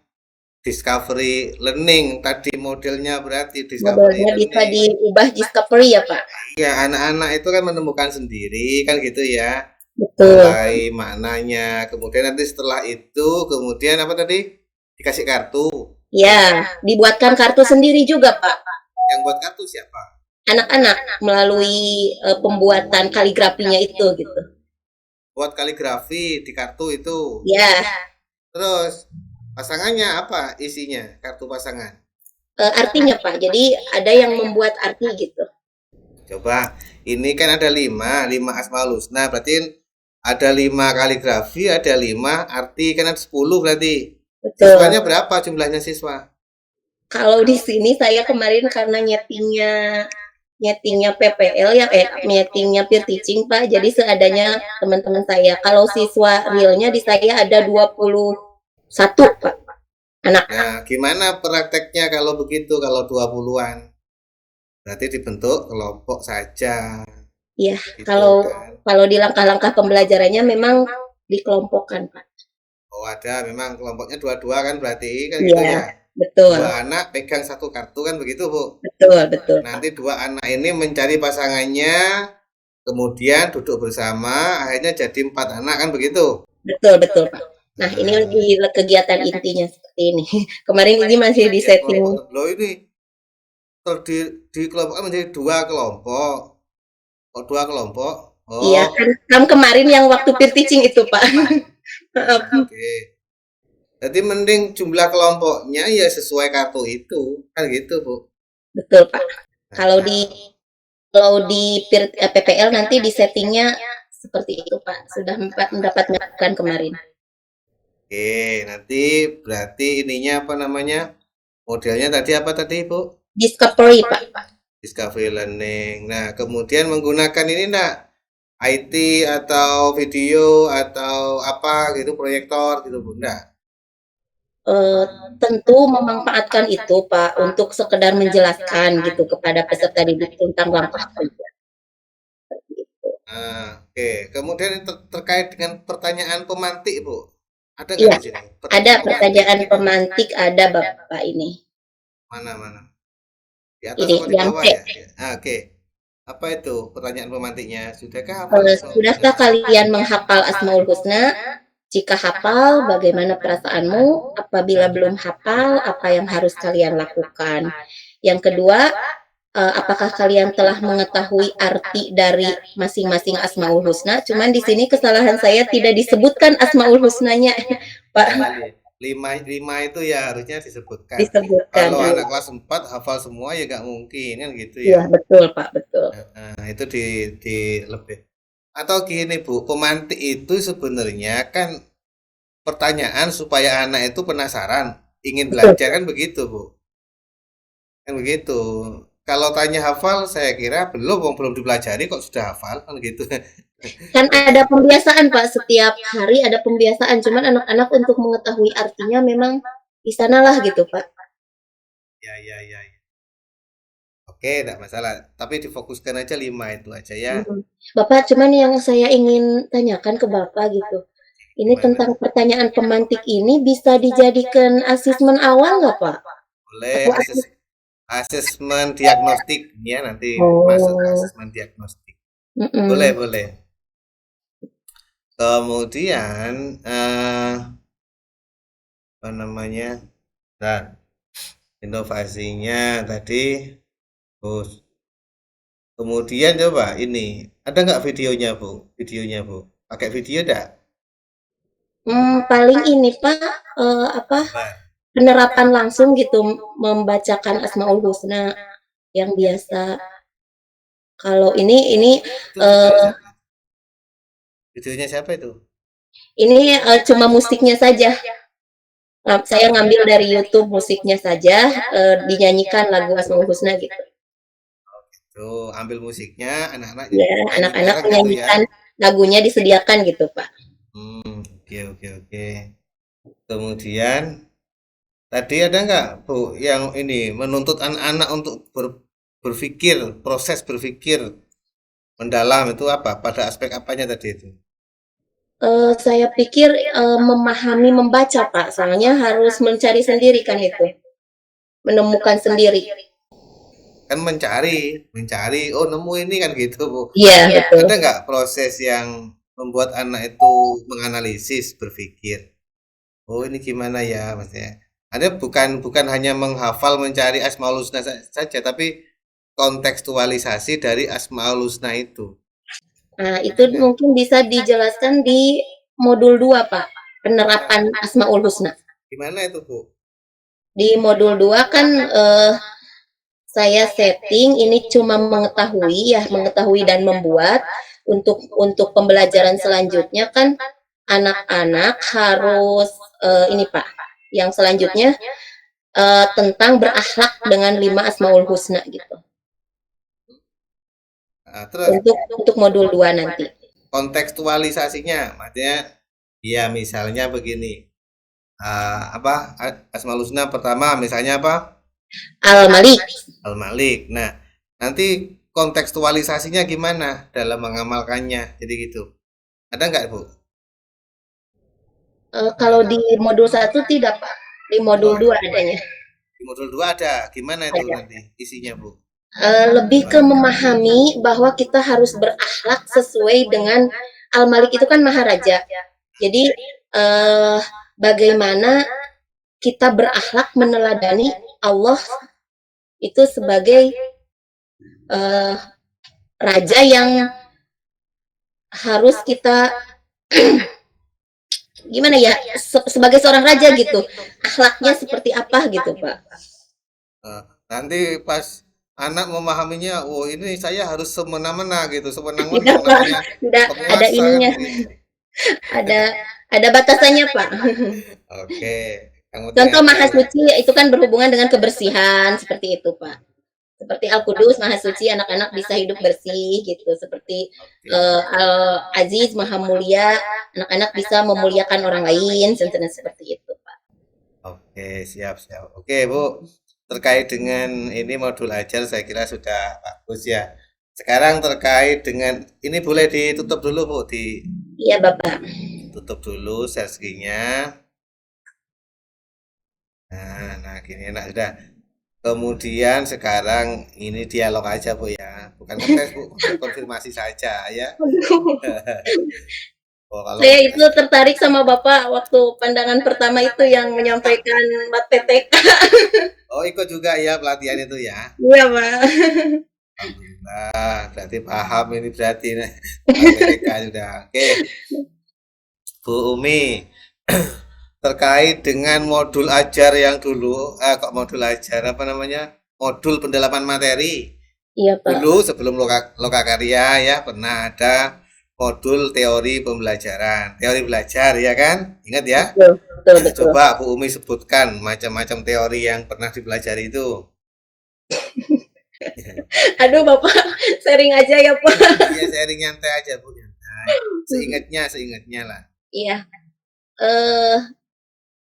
discovery learning tadi modelnya berarti discovery Modelnya bisa learning. diubah discovery ya, Pak? Ya, anak-anak itu kan menemukan sendiri kan gitu ya. Betul. Mulai maknanya, kemudian nanti setelah itu, kemudian apa tadi? Dikasih kartu. Ya, dibuatkan kartu sendiri juga, Pak. Yang buat kartu siapa? Anak-anak melalui pembuatan kaligrafinya itu gitu. Buat kaligrafi di kartu itu. Ya, Terus pasangannya apa isinya? Kartu pasangan. artinya Pak. Jadi ada yang membuat arti gitu. Coba, ini kan ada lima Asmaul Husna. Berarti ada 5 kaligrafi, ada 5 arti, kan ada 10 berarti. Betul. Siswanya berapa jumlahnya siswa? Kalau di sini saya kemarin karena nyetingnya PPL ya, nyetingnya peer teaching Pak. Jadi seadanya teman-teman saya. Kalau siswa realnya di saya ada 21 Pak. Anak. Nah, gimana prakteknya kalau begitu, kalau 20-an? Berarti dibentuk kelompok saja. Iya, Gitu kalau kan. di langkah-langkah pembelajarannya memang dikelompokkan Pak. Oh, ada memang kelompoknya dua-dua kan berarti kan gitu Iya, ya. betul. 2 anak pegang satu kartu kan begitu, Bu. Betul. Nanti 2 anak ini mencari pasangannya, kemudian duduk bersama, akhirnya jadi 4 anak kan begitu. Betul Pak. Nah, ini kegiatan intinya seperti ini. Kemarin ini masih di setting. Loh ini dikelompokkan menjadi 2 kelompok. Oh, 2 kelompok. Oh. Iya, kan kemarin yang waktu peer teaching itu, Pak. Oke. Jadi mending jumlah kelompoknya ya sesuai kartu itu, kan gitu, Bu. Betul, Pak. Kalau di PPL nanti di settingnya seperti itu, Pak. Sudah mendapat masukan kemarin. Oke, nanti berarti ininya apa namanya? Modelnya tadi apa tadi, Bu? Discovery, Pak. Discovery learning. Nah, kemudian menggunakan ini enggak? IT atau video atau apa gitu, proyektor gitu, Bu? Enggak? Tentu memanfaatkan itu, Pak, untuk sekedar menjelaskan gitu kepada peserta didik tentang langkah kerja. Nah, oke. Kemudian terkait dengan pertanyaan pemantik, Bu. Ada nggak Iya, di sini? ada pertanyaan pemantik, ada Bapak ini. Mana? Di atas Ini atau di yang bawah C. ya? Oke. Apa itu pertanyaan pemantiknya? Sudahkah Sudahkah kalian menghafal Asmaul Husna? Jika hafal, bagaimana perasaanmu? Apabila belum hafal, apa yang harus kalian lakukan? Yang kedua, apakah kalian telah mengetahui arti dari masing-masing Asmaul Husna? Cuman di sini kesalahan saya tidak disebutkan Asmaul Husnanya, Pak. Lima itu ya harusnya disebutkan. Disebutkan. Kalau anak kelas 4 hafal semua ya nggak mungkin kan gitu Iya, ya. betul Pak, betul. Nah, itu di lebih. Atau gini Bu, pemantik itu sebenarnya kan pertanyaan supaya anak itu penasaran, ingin belajar kan begitu Bu. Kan begitu. Kalau tanya hafal, saya kira belum dipelajari kok sudah hafal kan gitu. Kan ada pembiasaan Pak, setiap hari ada pembiasaan, cuman anak-anak untuk mengetahui artinya memang di sanalah gitu Pak. Ya. Oke, enggak masalah. Tapi difokuskan aja 5 itu aja ya. Bapak, cuman yang saya ingin tanyakan ke Bapak gitu. Ini Gimana? tentang pertanyaan pemantik ini bisa dijadikan asesmen awal nggak Pak? Boleh asesmen diagnostik ya nanti masuk asesmen diagnostik. Boleh. Kemudian apa namanya? Nah, inovasinya tadi terus kemudian coba ini ada nggak videonya Bu? Pakai video enggak? Paling ini Pak, penerapan langsung gitu membacakan Asmaul Husna yang biasa. Kalau ini videonya siapa itu? Ini cuma musiknya saja. Saya ngambil dari YouTube musiknya saja, dinyanyikan lagu Asmaul Husna gitu. Tuh, ambil musiknya, anak-anak ya, anak-anak menyanyikan gitu ya. Lagunya disediakan gitu Pak. Oke. Kemudian tadi ada nggak Bu yang ini menuntut anak-anak untuk proses berpikir mendalam itu apa? Pada aspek apanya tadi itu? Saya pikir, memahami membaca, Pak, soalnya harus mencari sendiri kan itu, menemukan sendiri. Kan mencari, oh nemu ini kan gitu Bu. Iya, betul. Ada nggak proses yang membuat anak itu menganalisis, berpikir, oh ini gimana ya maksudnya? Ada bukan bukan hanya menghafal mencari Asmaul Husna saja, tapi kontekstualisasi dari Asmaul Husna itu. Nah, itu mungkin bisa dijelaskan di modul 2, Pak, penerapan Asmaul Husna. Gimana itu Bu? Di modul 2 kan, saya setting ini cuma mengetahui dan membuat. Untuk pembelajaran selanjutnya kan anak-anak harus, ini Pak, yang selanjutnya, tentang berakhlak dengan 5 Asmaul Husna gitu. Nah, terus Untuk modul 2 nanti. kontekstualisasinya, maksudnya ya misalnya begini, apa Asmaul Husna pertama misalnya apa? Al-Malik. Al-Malik. Nah, nanti kontekstualisasinya gimana dalam mengamalkannya? Jadi gitu. Ada nggak, Bu? Kalau di modul 1 tidak, Pak. Di modul Oh, 2 adanya. di modul 2 ada. Gimana itu Ada. nanti isinya, Bu? Lebih ke memahami bahwa kita harus berakhlak sesuai dengan Al-Malik itu kan Maharaja. Jadi, bagaimana kita berakhlak meneladani Allah itu sebagai, raja yang harus kita gimana ya, sebagai seorang raja gitu, akhlaknya seperti apa gitu, Pak. Nanti pas anak memahaminya, oh ini saya harus semena-mena gitu, sewenang-wenang Tidak, Pak, namanya tidak ada penguasa kan ininya, begitu. ada ada batasannya, Pak. Oke, yang penting Contoh ada Maha ya. Suci itu kan berhubungan dengan kebersihan, seperti itu, Pak. Seperti Al-Qudus, Maha Suci, anak-anak bisa hidup bersih gitu. Seperti Oke. Al-Aziz, Maha Mulia, anak-anak bisa memuliakan orang lain, contohnya seperti itu, Pak. Oke, siap, siap. Oke, Bu. Terkait dengan ini modul ajar saya kira sudah bagus ya. Sekarang terkait dengan ini boleh ditutup dulu, Bu, Iya, Bapak. ditutup dulu share screen-nya. Nah, gini enak sudah. Kemudian sekarang ini dialog aja, Bu ya. Bukan ngetes, Bu, konfirmasi saja ya. Oh, kalau Saya itu ngetes. tertarik sama Bapak waktu pandangan pertama itu yang menyampaikan mat PTK. Oh, ikut juga ya pelatihan itu ya. Iya, Pak. Alhamdulillah, berarti paham ini berarti nih. PTK sudah. Oke, Bu Umi, terkait dengan modul ajar yang dulu, kok modul ajar apa namanya? Modul pendalaman materi. Iya, Pak. Dulu sebelum Lokakarya ya pernah ada modul teori pembelajaran, teori belajar ya kan? Ingat ya? Betul, betul, betul. Coba Bu Umi sebutkan macam-macam teori yang pernah dipelajari itu. Aduh, Bapak, sharing aja ya, Pak. Iya, sharing nyantai aja Bu, nyantai. Seingatnya lah. Iya. Eh,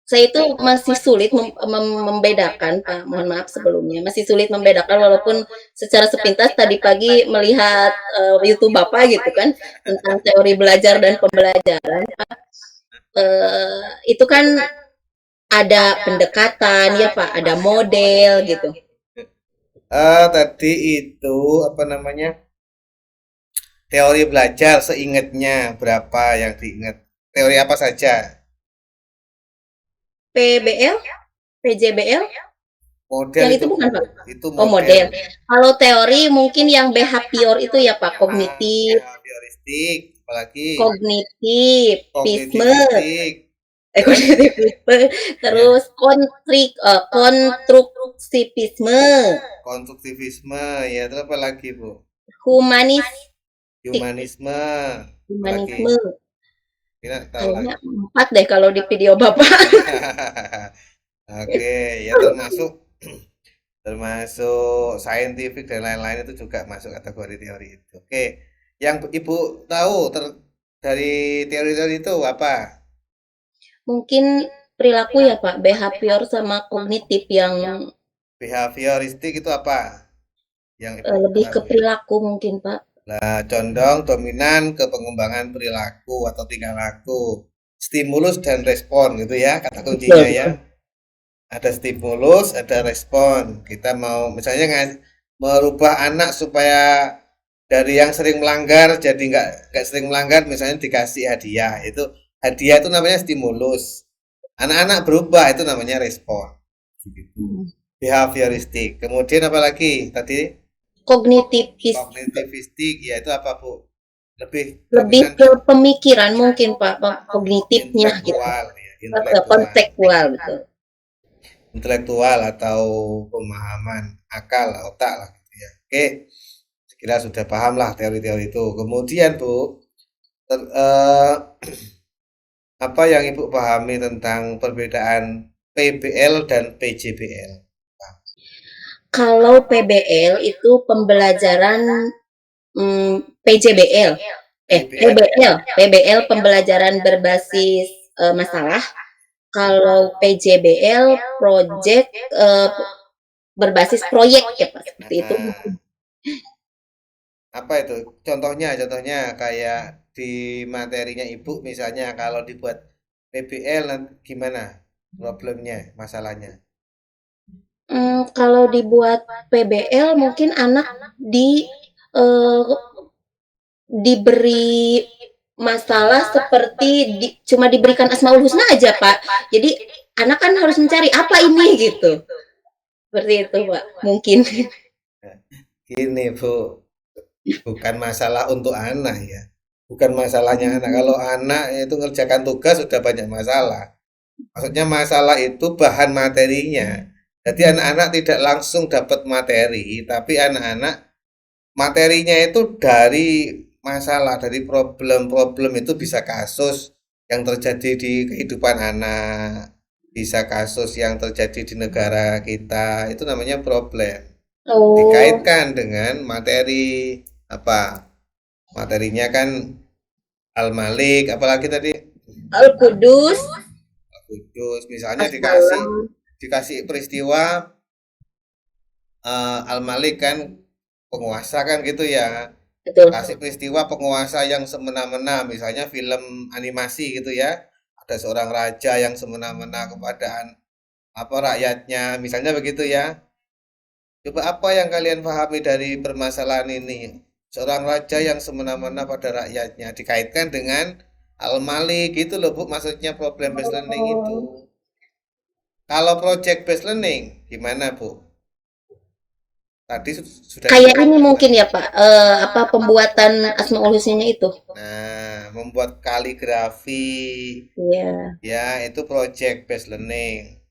saya itu masih sulit membedakan, Pak. Mohon maaf sebelumnya. Masih sulit membedakan walaupun secara sepintas tadi pagi melihat YouTube Bapak gitu kan tentang teori belajar dan pembelajaran. Itu kan ada pendekatan ya Pak, ada model gitu. Tadi itu apa namanya? Teori belajar seingatnya berapa yang diingat? Teori apa saja? PBL, PJBL, Model yang itu itu Bu. bukan Pak? Itu Oh model. model. Kalau teori mungkin yang behavior itu ya Pak, kognitif, Behavioristik, apalagi kognitivisme, kognitivistik, terus kognitivisme, ya terus konstruktivisme, konstruktivisme, ya terus apa lagi Bu? humanistik, Humanisme, apalagi humanisme. kira tahu Kayaknya lagi. 4 deh kalau di video Bapak. Oke, ya termasuk termasuk saintifik dan lain-lain itu juga masuk kategori teori itu. Oke, yang Ibu tahu dari teori-teori itu apa? Mungkin perilaku ya Pak, behavior sama kognitif yang Behavioristik itu apa? Yang Ibu lebih ke ketahui. perilaku mungkin Pak. Nah, condong dominan ke pengembangan perilaku atau tingkah laku. Stimulus dan respon gitu ya, kata Betul, kuncinya ya. betul. Ada stimulus, ada respon. Kita mau misalnya merubah anak supaya dari yang sering melanggar jadi nggak sering melanggar, misalnya dikasih hadiah. Itu hadiah itu namanya stimulus. Anak-anak berubah itu namanya respon. Begitu. Hmm. Behavioristik. Kemudian apa lagi? Tadi Kognitivis kognitivistik, ya itu apa Bu? Lebih lebih dominan ke pemikiran mungkin Pak, kognitifnya gitu. intelektual ya, intelektual. Kontekstual betul. Intelektual atau pemahaman akal otak lah gitu ya. Oke, sekira sudah paham lah teori-teori itu. Kemudian Bu, apa yang Ibu pahami tentang perbedaan PBL dan PJBL? Kalau PBL itu pembelajaran PJBL, PBL PBL pembelajaran berbasis masalah. Kalau PJBL project berbasis proyek ya Pak, seperti itu. nah, apa itu? Contohnya kayak di materinya Ibu misalnya kalau dibuat PBL gimana problemnya, masalahnya? Kalau dibuat PBL mungkin anak eh, diberi masalah seperti cuma diberikan Asmaul Husna aja Pak. Jadi anak kan harus mencari apa ini gitu. Seperti itu Pak, mungkin. Gini Bu, bukan masalah untuk anak ya. Bukan masalahnya anak. Kalau anak itu ngerjakan tugas sudah banyak masalah. Maksudnya masalah itu bahan materinya. Jadi anak-anak tidak langsung dapat materi, tapi anak-anak materinya itu dari masalah, dari problem-problem itu bisa kasus yang terjadi di kehidupan anak, bisa kasus yang terjadi di negara kita, itu namanya problem. Oh, Dikaitkan dengan materi apa? Materinya kan Al-Malik, apalagi tadi Al-Qudus, Kudus. Misalnya dikasih Asmaul, dikasih peristiwa Al-Malik kan penguasa kan gitu ya. betul. Kasih peristiwa penguasa yang semena-mena, misalnya film animasi gitu ya. Ada seorang raja yang semena-mena kepada apa rakyatnya, misalnya begitu ya. Coba apa yang kalian pahami dari permasalahan ini? Seorang raja yang semena-mena pada rakyatnya dikaitkan dengan Al-Malik gitu loh Bu, maksudnya problem based learning itu. Oh, Kalau project based learning gimana Bu? Tadi sudah kayak disebut. ini mungkin ya Pak, apa pembuatan Asmaul Husnanya itu. Nah, membuat kaligrafi Iya, ya itu project based learning.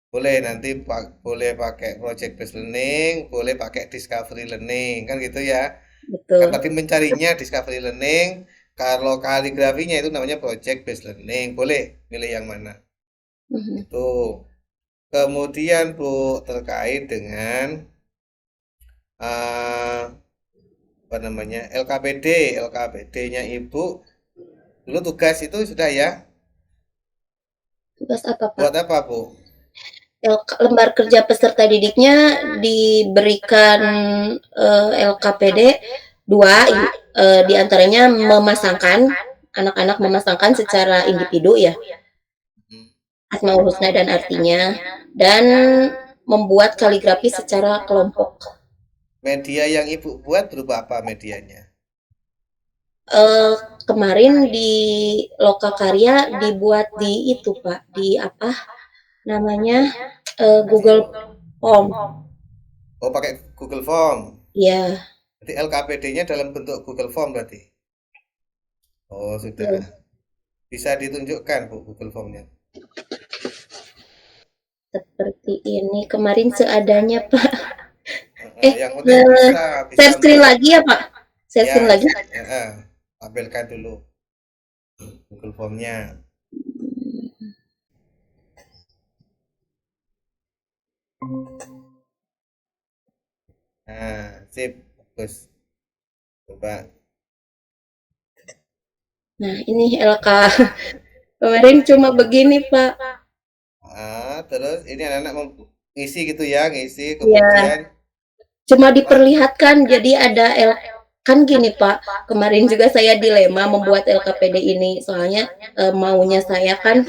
Boleh nanti boleh pakai project based learning, boleh pakai discovery learning, kan gitu ya. Kan betul. tadi mencarinya discovery learning, kalau kaligrafinya itu namanya project based learning. Boleh pilih yang mana? Mhm. Itu. Kemudian Bu terkait dengan eh, apa namanya LKPD-nya Ibu dulu tugas itu sudah ya. Tugas apa Pak? Buat apa Bu? Lembar kerja peserta didiknya diberikan LKPD 2, di antaranya memasangkan anak-anak memasangkan secara individu ya Hmm. Asmaul Husna dan artinya, dan membuat kaligrafi secara kelompok. Media yang Ibu buat berupa apa medianya? Eh, Kemarin di Lokakarya dibuat di itu Pak, di apa namanya, Google Form. Oh, pakai Google Form. Ya, Jadi LKPD-nya dalam bentuk Google Form berarti. Oh, sudah. betul. Bisa ditunjukkan Bu Google Formnya. Seperti ini kemarin seadanya Pak. Yang penting bisa, bisa Share screen lagi ya Pak? Share ya, screen lagi? tampilkan dulu Google Formnya. Nah, sip, bagus. Coba. Nah ini LK. Kemarin cuma begini Pak. Terus ini anak-anak ngisi gitu ya, ngisi Ya, kemudian cuma diperlihatkan jadi ada L. Kan gini Pak, kemarin juga saya dilema membuat LKPD ini, soalnya maunya saya kan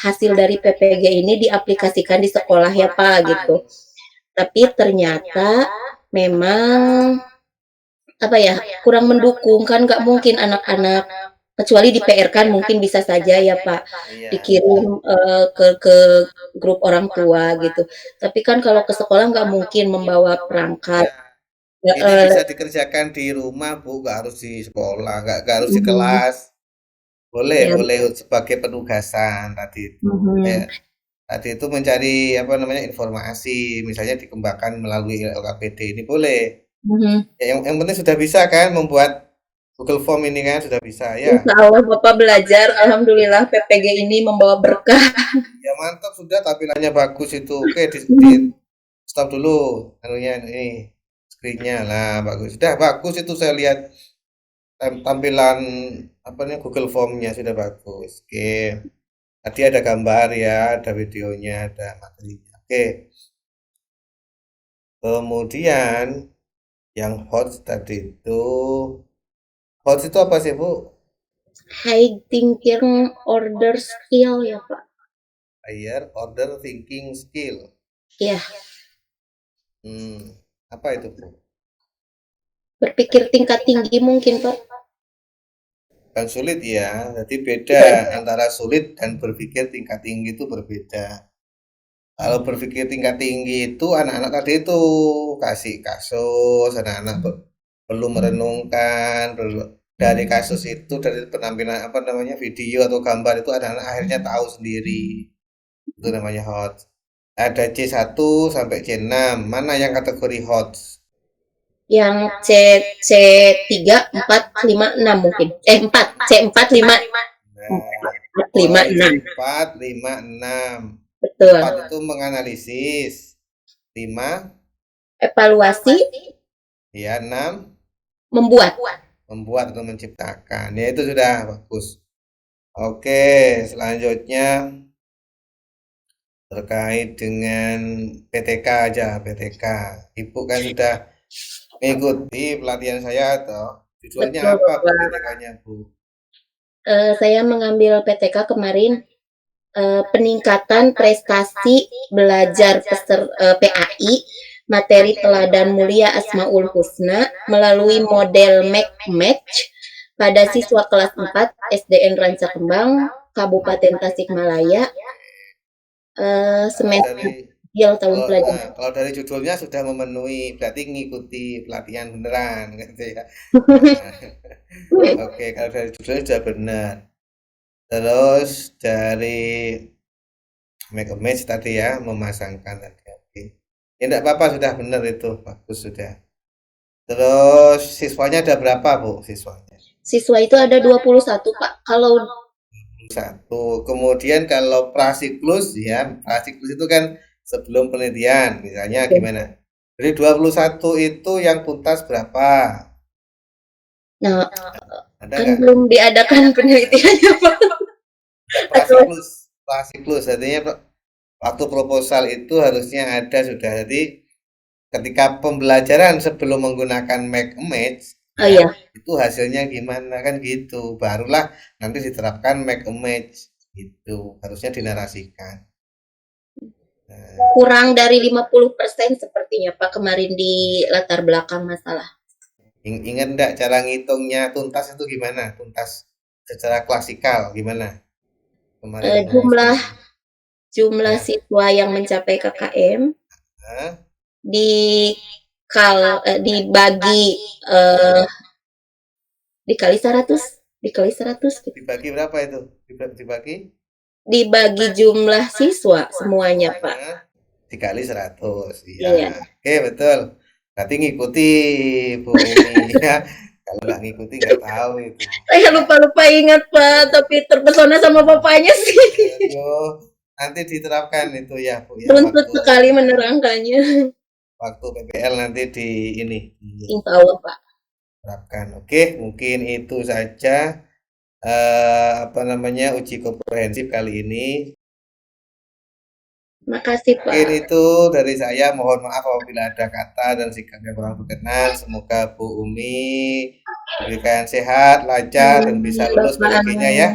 hasil dari PPG ini diaplikasikan di sekolah ya Pak gitu. Tapi ternyata memang apa ya, kurang mendukung kan nggak mungkin anak-anak kecuali di PR kan mungkin bisa saja ya Pak Iya. dikirim ke grup orang tua gitu. Tapi kan kalau ke sekolah nggak mungkin membawa perangkat. Ya, ini Eh, bisa dikerjakan di rumah, Bu, nggak harus di sekolah, nggak harus di mhm, kelas. Boleh, ya, boleh sebagai penugasan tadi itu. mhm, Tadi itu mencari apa namanya informasi, misalnya dikembangkan melalui LKPD ini boleh. mhm. Ya, yang penting sudah bisa kan membuat Google Form ini kan sudah bisa ya. Insya Allah Bapak belajar, alhamdulillah PPG ini membawa berkah. Ya mantap sudah tampilannya bagus itu. Oke, di stop dulu anunya ini screennya lah bagus. Sudah bagus itu saya lihat tampilan apa nih Google Formnya sudah bagus. Oke. Tadi ada gambar ya, ada videonya, ada materinya. Oke. Kemudian yang hot tadi itu hot itu apa sih, Bu? High thinking order skill ya Pak. Higher order thinking skill. Ya, Hmm, apa itu, Bu? berpikir tingkat tinggi mungkin Pak. Kan sulit ya. Jadi beda antara sulit dan berpikir tingkat tinggi itu berbeda. Kalau berpikir tingkat tinggi itu anak-anak tadi itu kasih kasus, anak-anak perlu merenungkan, perlu dari kasus itu dari penampilan apa namanya video atau gambar itu anak-anak akhirnya tahu sendiri. Itu namanya hot. Ada C1 sampai C6. Mana yang kategori hot? Yang C 3 4 5 6 mungkin. 4, C4 5 Nah, 4 5 oh 6. 4, 5, 6. Betul. 4 itu menganalisis. 5, Evaluasi ya 6, membuat. membuat atau menciptakan. Ya itu sudah bagus. Oke, selanjutnya terkait dengan PTK aja, PTK. Ibu kan sudah mengikuti pelatihan saya atau judulnya Betul apa, Bu, Bapak. PTK-nya, Bu? Saya mengambil PTK kemarin peningkatan prestasi belajar PAI materi teladan mulia Asmaul Husna melalui model Make Match pada siswa kelas 4 SDN Ranca Kembang Kabupaten Tasikmalaya Kalau semester dari tahun kalau pelajaran. kalau dari judulnya sudah memenuhi, berarti ngikuti pelatihan beneran gitu ya. Nah, oke, kalau dari judulnya sudah benar. Terus dari make a match tadi ya, memasangkan tadi. Oke. Ya enggak apa-apa sudah benar itu, bagus sudah. Terus siswanya ada berapa, Bu, siswanya? Siswa itu ada 21 Pak. Kalau Satu. Kemudian kalau prasiklus ya, prasiklus itu kan sebelum penelitian, misalnya gimana? Jadi 21 itu yang tuntas berapa? nah Ada kan nggak? belum diadakan penelitiannya Pak. Atau Prasiklus artinya waktu proposal itu harusnya ada sudah. Jadi ketika pembelajaran sebelum menggunakan make a match oh ya ya, itu hasilnya gimana kan gitu. Barulah nanti diterapkan make a match gitu. Harusnya dinarasikan. Nah, kurang dari 50% sepertinya Pak kemarin di latar belakang masalah. ingat enggak cara ngitungnya tuntas itu gimana? Tuntas secara klasikal gimana? Kemarin Jumlah diskusi. jumlah Ya. siswa yang mencapai KKM Hah? di dibagi eh, dikali 100 dikali 100 gitu. Dibagi berapa itu? Dibagi? Dibagi jumlah siswa semuanya Pak. Hah? Dikali 100. Iya. Iya. Oke, betul. Berarti ngikuti Bu Eni ya. Kalau nggak ngikuti nggak tahu itu. Saya Ya. lupa-lupa ingat Pak, tapi terpesona sama bapaknya sih. Aduh, nanti diterapkan itu ya Bu ya Runtut waktu sekali menerangkannya. waktu PPL nanti di ini Insya Allah Pak. diterapkan. Oke, mungkin itu saja apa namanya uji komprehensif kali ini. Makasih Mungkin Pak. itu dari saya. Mohon maaf apabila ada kata dan sikap yang kurang berkenan. Semoga Bu Umi diberikan sehat, lancar, dan bisa Amin lulus Bapak. PTG-nya ya.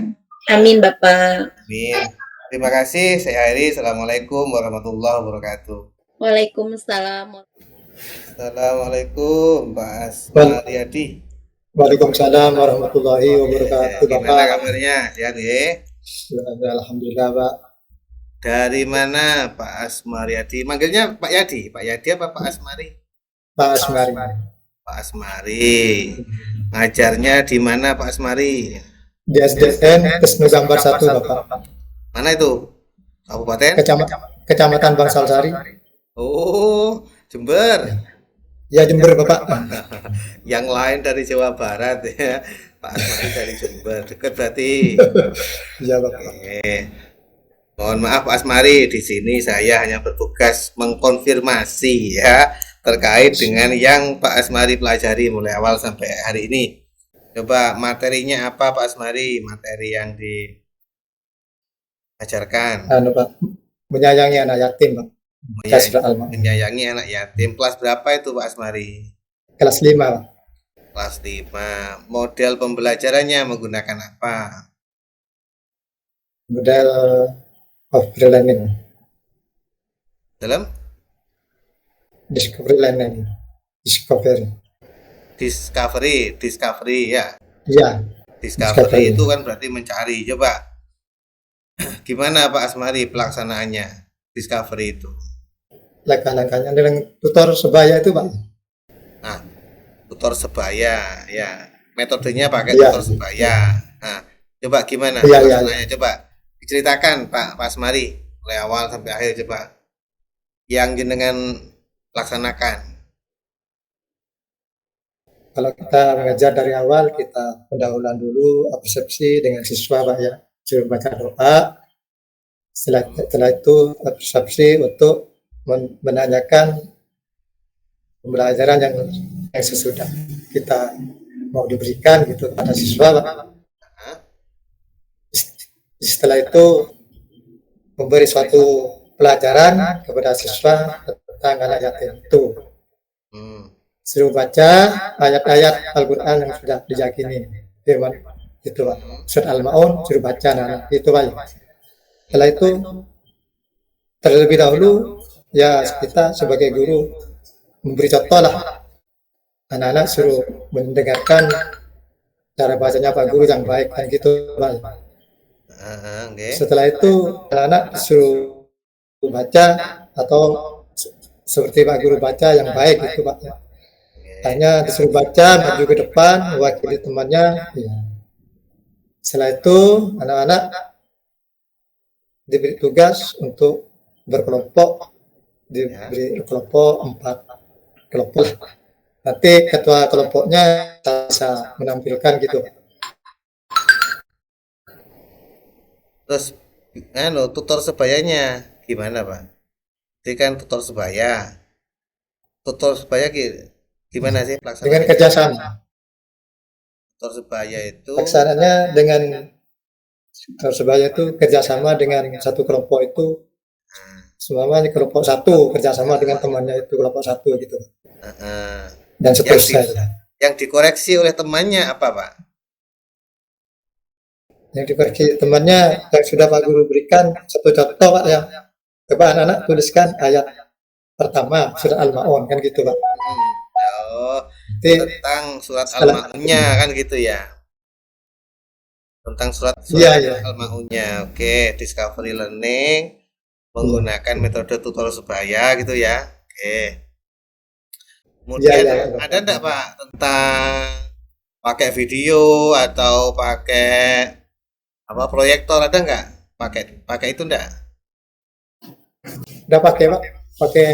Amin Bapak. Amin. Terima kasih. Saya Heri. Assalamualaikum warahmatullahi wabarakatuh. Waalaikumsalam. Assalamualaikum, Pak Wal- Asmariadi. Waalaikumsalam warahmatullahi wabarakatuh, Gimana Bapak. kabarnya? Sehat ya? Alhamdulillah, Pak. Dari mana Pak Asmariadi? Manggilnya Pak Yadi? Pak Yadi apa Pak Asmari? Pak Asmari. Pak Asmari. Ngajarnya di mana Pak Asmari? Di SDN Kesnu Gambar 1, Bapak. Mana itu? Kabupaten? Kecamatan Bangsal Sari. Oh, Jember. Ya, Jember, Bapak. Yang lain dari Jawa Barat ya. Pak Asmari dari Jember. Dekat berarti. Ya, Bapak. Oke. Mohon maaf Pak Asmari, di sini saya hanya bertugas mengkonfirmasi ya terkait dengan yang Pak Asmari pelajari mulai awal sampai hari ini. Coba materinya apa Pak Asmari? Materi yang diajarkan. Pak. Menyayangi anak yatim, Pak. Menyayangi anak yatim. Kelas berapa itu Pak Asmari? Kelas 5, Pak. Kelas 5. Model pembelajarannya menggunakan apa? Model of learning. Dalam Discovery learning. discovery ya. Ya. Discovery itu kan berarti mencari. Coba gimana Pak Asmari pelaksanaannya discovery itu? Langkah-langkahnya dengan tutor sebaya itu, Pak. Nah, tutor sebaya ya. Metodenya pakai Iya. tutor sebaya. Nah, coba gimana Iya, pelaksanaannya? Coba diceritakan Pak Asmari mulai awal sampai akhir coba. Yang jenengan laksanakan. Kalau kita mengajar dari awal, kita pendahuluan dulu persepsi dengan siswa, Pak ya. Suruh baca doa. Setelah itu persepsi untuk menanyakan pembelajaran yang sesudah kita mau diberikan gitu kepada siswa, Pak. Setelah itu memberi suatu pelajaran kepada siswa tentang anak yatim itu. Suruh baca ayat-ayat Al-Quran yang sudah diyakini, firman itu, Pak. Surat Al-Maun suruh baca anak itu, Pak. Setelah itu terlebih dahulu ya kita sebagai guru memberi contoh lah, anak-anak suruh mendengarkan cara bacanya Pak Guru yang baik kan gitu, Pak. Setelah itu anak-anak suruh baca atau seperti Pak Guru baca yang baik itu, Pak. Hanya disuruh baca, maju ke depan, mewakili temannya. Ya. Setelah itu anak-anak diberi tugas untuk berkelompok, diberi kelompok 4 kelompok. Nanti ketua kelompoknya bisa menampilkan gitu. Terus tutor sebayanya gimana Pak? Itu kan tutor sebaya. Tutor sebaya gimana sih pelaksanaan? Dengan kerjasama. Tutor sebaya itu Pelaksananya dengan tutor sebaya itu kerjasama dengan satu kelompok itu. Semuanya kelompok 1 kerjasama dengan temannya itu kelompok 1 gitu. Dan seterusnya. Yang dikoreksi oleh temannya apa Pak? Yang dikoreksi temannya yang sudah Pak Guru berikan satu contoh, Pak, ya. Coba anak-anak tuliskan ayat pertama surat Al-Maun kan gitu, Pak. Oh, tentang surat Al-Maunnya kan gitu ya. Tentang surat Al-Maunnya. Oke, discovery learning menggunakan metode tutor sebaya gitu ya. Oke. Kemudian ada enggak Pak tentang pakai video atau pakai proyektor, ada enggak? Pakai itu enggak? Udah pakai, Pak. Pakai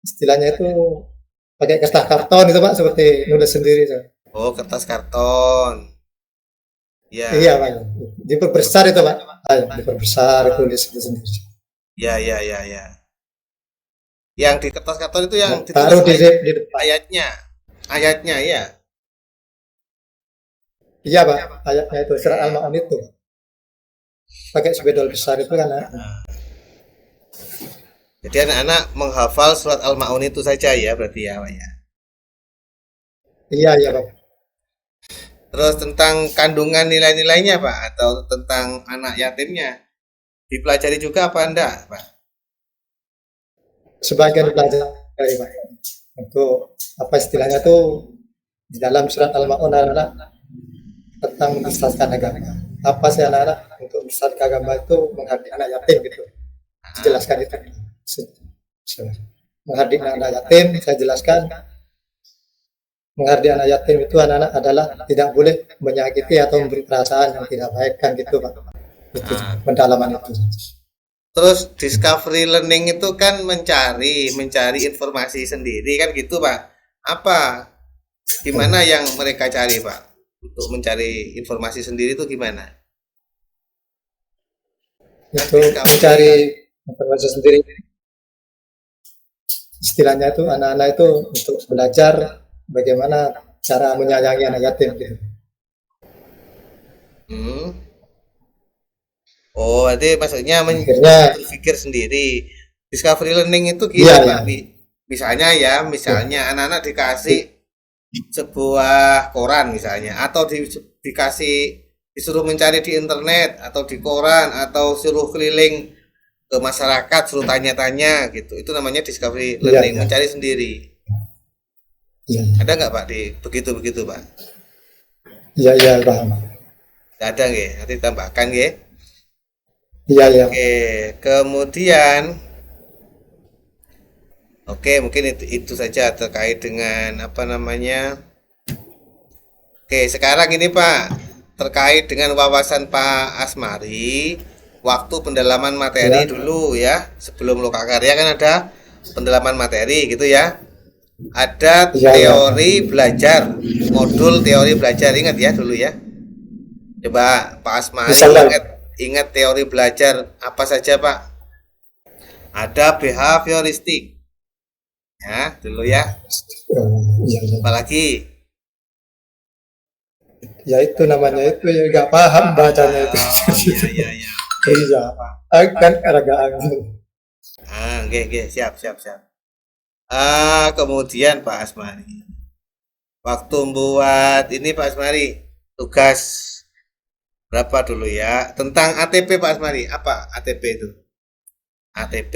istilahnya itu pakai kertas karton itu, Pak, seperti nulis sendiri tuh. Oh, kertas karton. Ya. Iya, Pak. Diperbesar itu, Pak. Diperbesar, tulis itu sendiri. Ya. Yang di kertas karton itu yang taruh di depan. Ayatnya ya. Iya, Pak. Ayatnya itu surat Al-Maun itu. Pakai spidol besar itu kan. Jadi anak-anak menghafal surat Al-Maun itu saja ya berarti ya Pak ya. Iya, iya, Pak. Terus tentang kandungan nilai-nilainya Pak atau tentang anak yatimnya dipelajari juga apa enggak Pak? Sebagian dipelajari, Pak. Untuk apa istilahnya tuh di dalam surat Al-Maun anak-anak tentang melestarikan agama. Apa sih anak-anak untuk melestarikan agama itu menghargai anak yatim gitu. Jelaskan itu. Menghargai anak yatim, saya jelaskan. Menghargai anak yatim itu anak-anak adalah tidak boleh menyakiti atau memberi perasaan yang tidak baik kan gitu Pak. Itu pendalaman itu. Terus discovery learning itu kan mencari informasi sendiri kan gitu Pak. Apa? Gimana yang mereka cari Pak? Untuk mencari informasi sendiri itu gimana? Itu mencari informasi sendiri. Istilahnya itu anak-anak itu untuk belajar bagaimana cara menyayangi anak yatim gitu. Oh, berarti maksudnya Akhirnya berpikir sendiri. Discovery learning itu iya, gini Pak. iya. Misalnya anak-anak dikasih sebuah koran misalnya atau disuruh mencari di internet atau di koran atau suruh keliling ke masyarakat suruh tanya-tanya gitu. Itu namanya discovery Iya, learning, iya. mencari sendiri. Iya, iya. Ada nggak Pak di begitu Pak? Iya, iya, paham. Nggak ada nggih? Nanti tambahkan nggih. Iya, iya. Oke, mungkin itu saja terkait dengan apa namanya. Oke, sekarang ini Pak, terkait dengan wawasan Pak Asmari, waktu pendalaman materi Ya. dulu ya, sebelum lokakarya kan ada pendalaman materi gitu ya. Ada Iya, iya. teori belajar, modul teori belajar, ingat ya dulu ya. Coba Pak Asmari Insyaallah. ingat teori belajar apa saja Pak? Ada behavioristik. Ya, dulu ya. Iya, iya. Apalagi? Ya itu namanya itu ya nggak paham bacanya itu. Iya. Iya. Kan agak Oke, siap. Kemudian Pak Asmari. Waktu buat ini Pak Asmari, tugas berapa dulu ya? Tentang ATP Pak Asmari, apa ATP itu? ATP.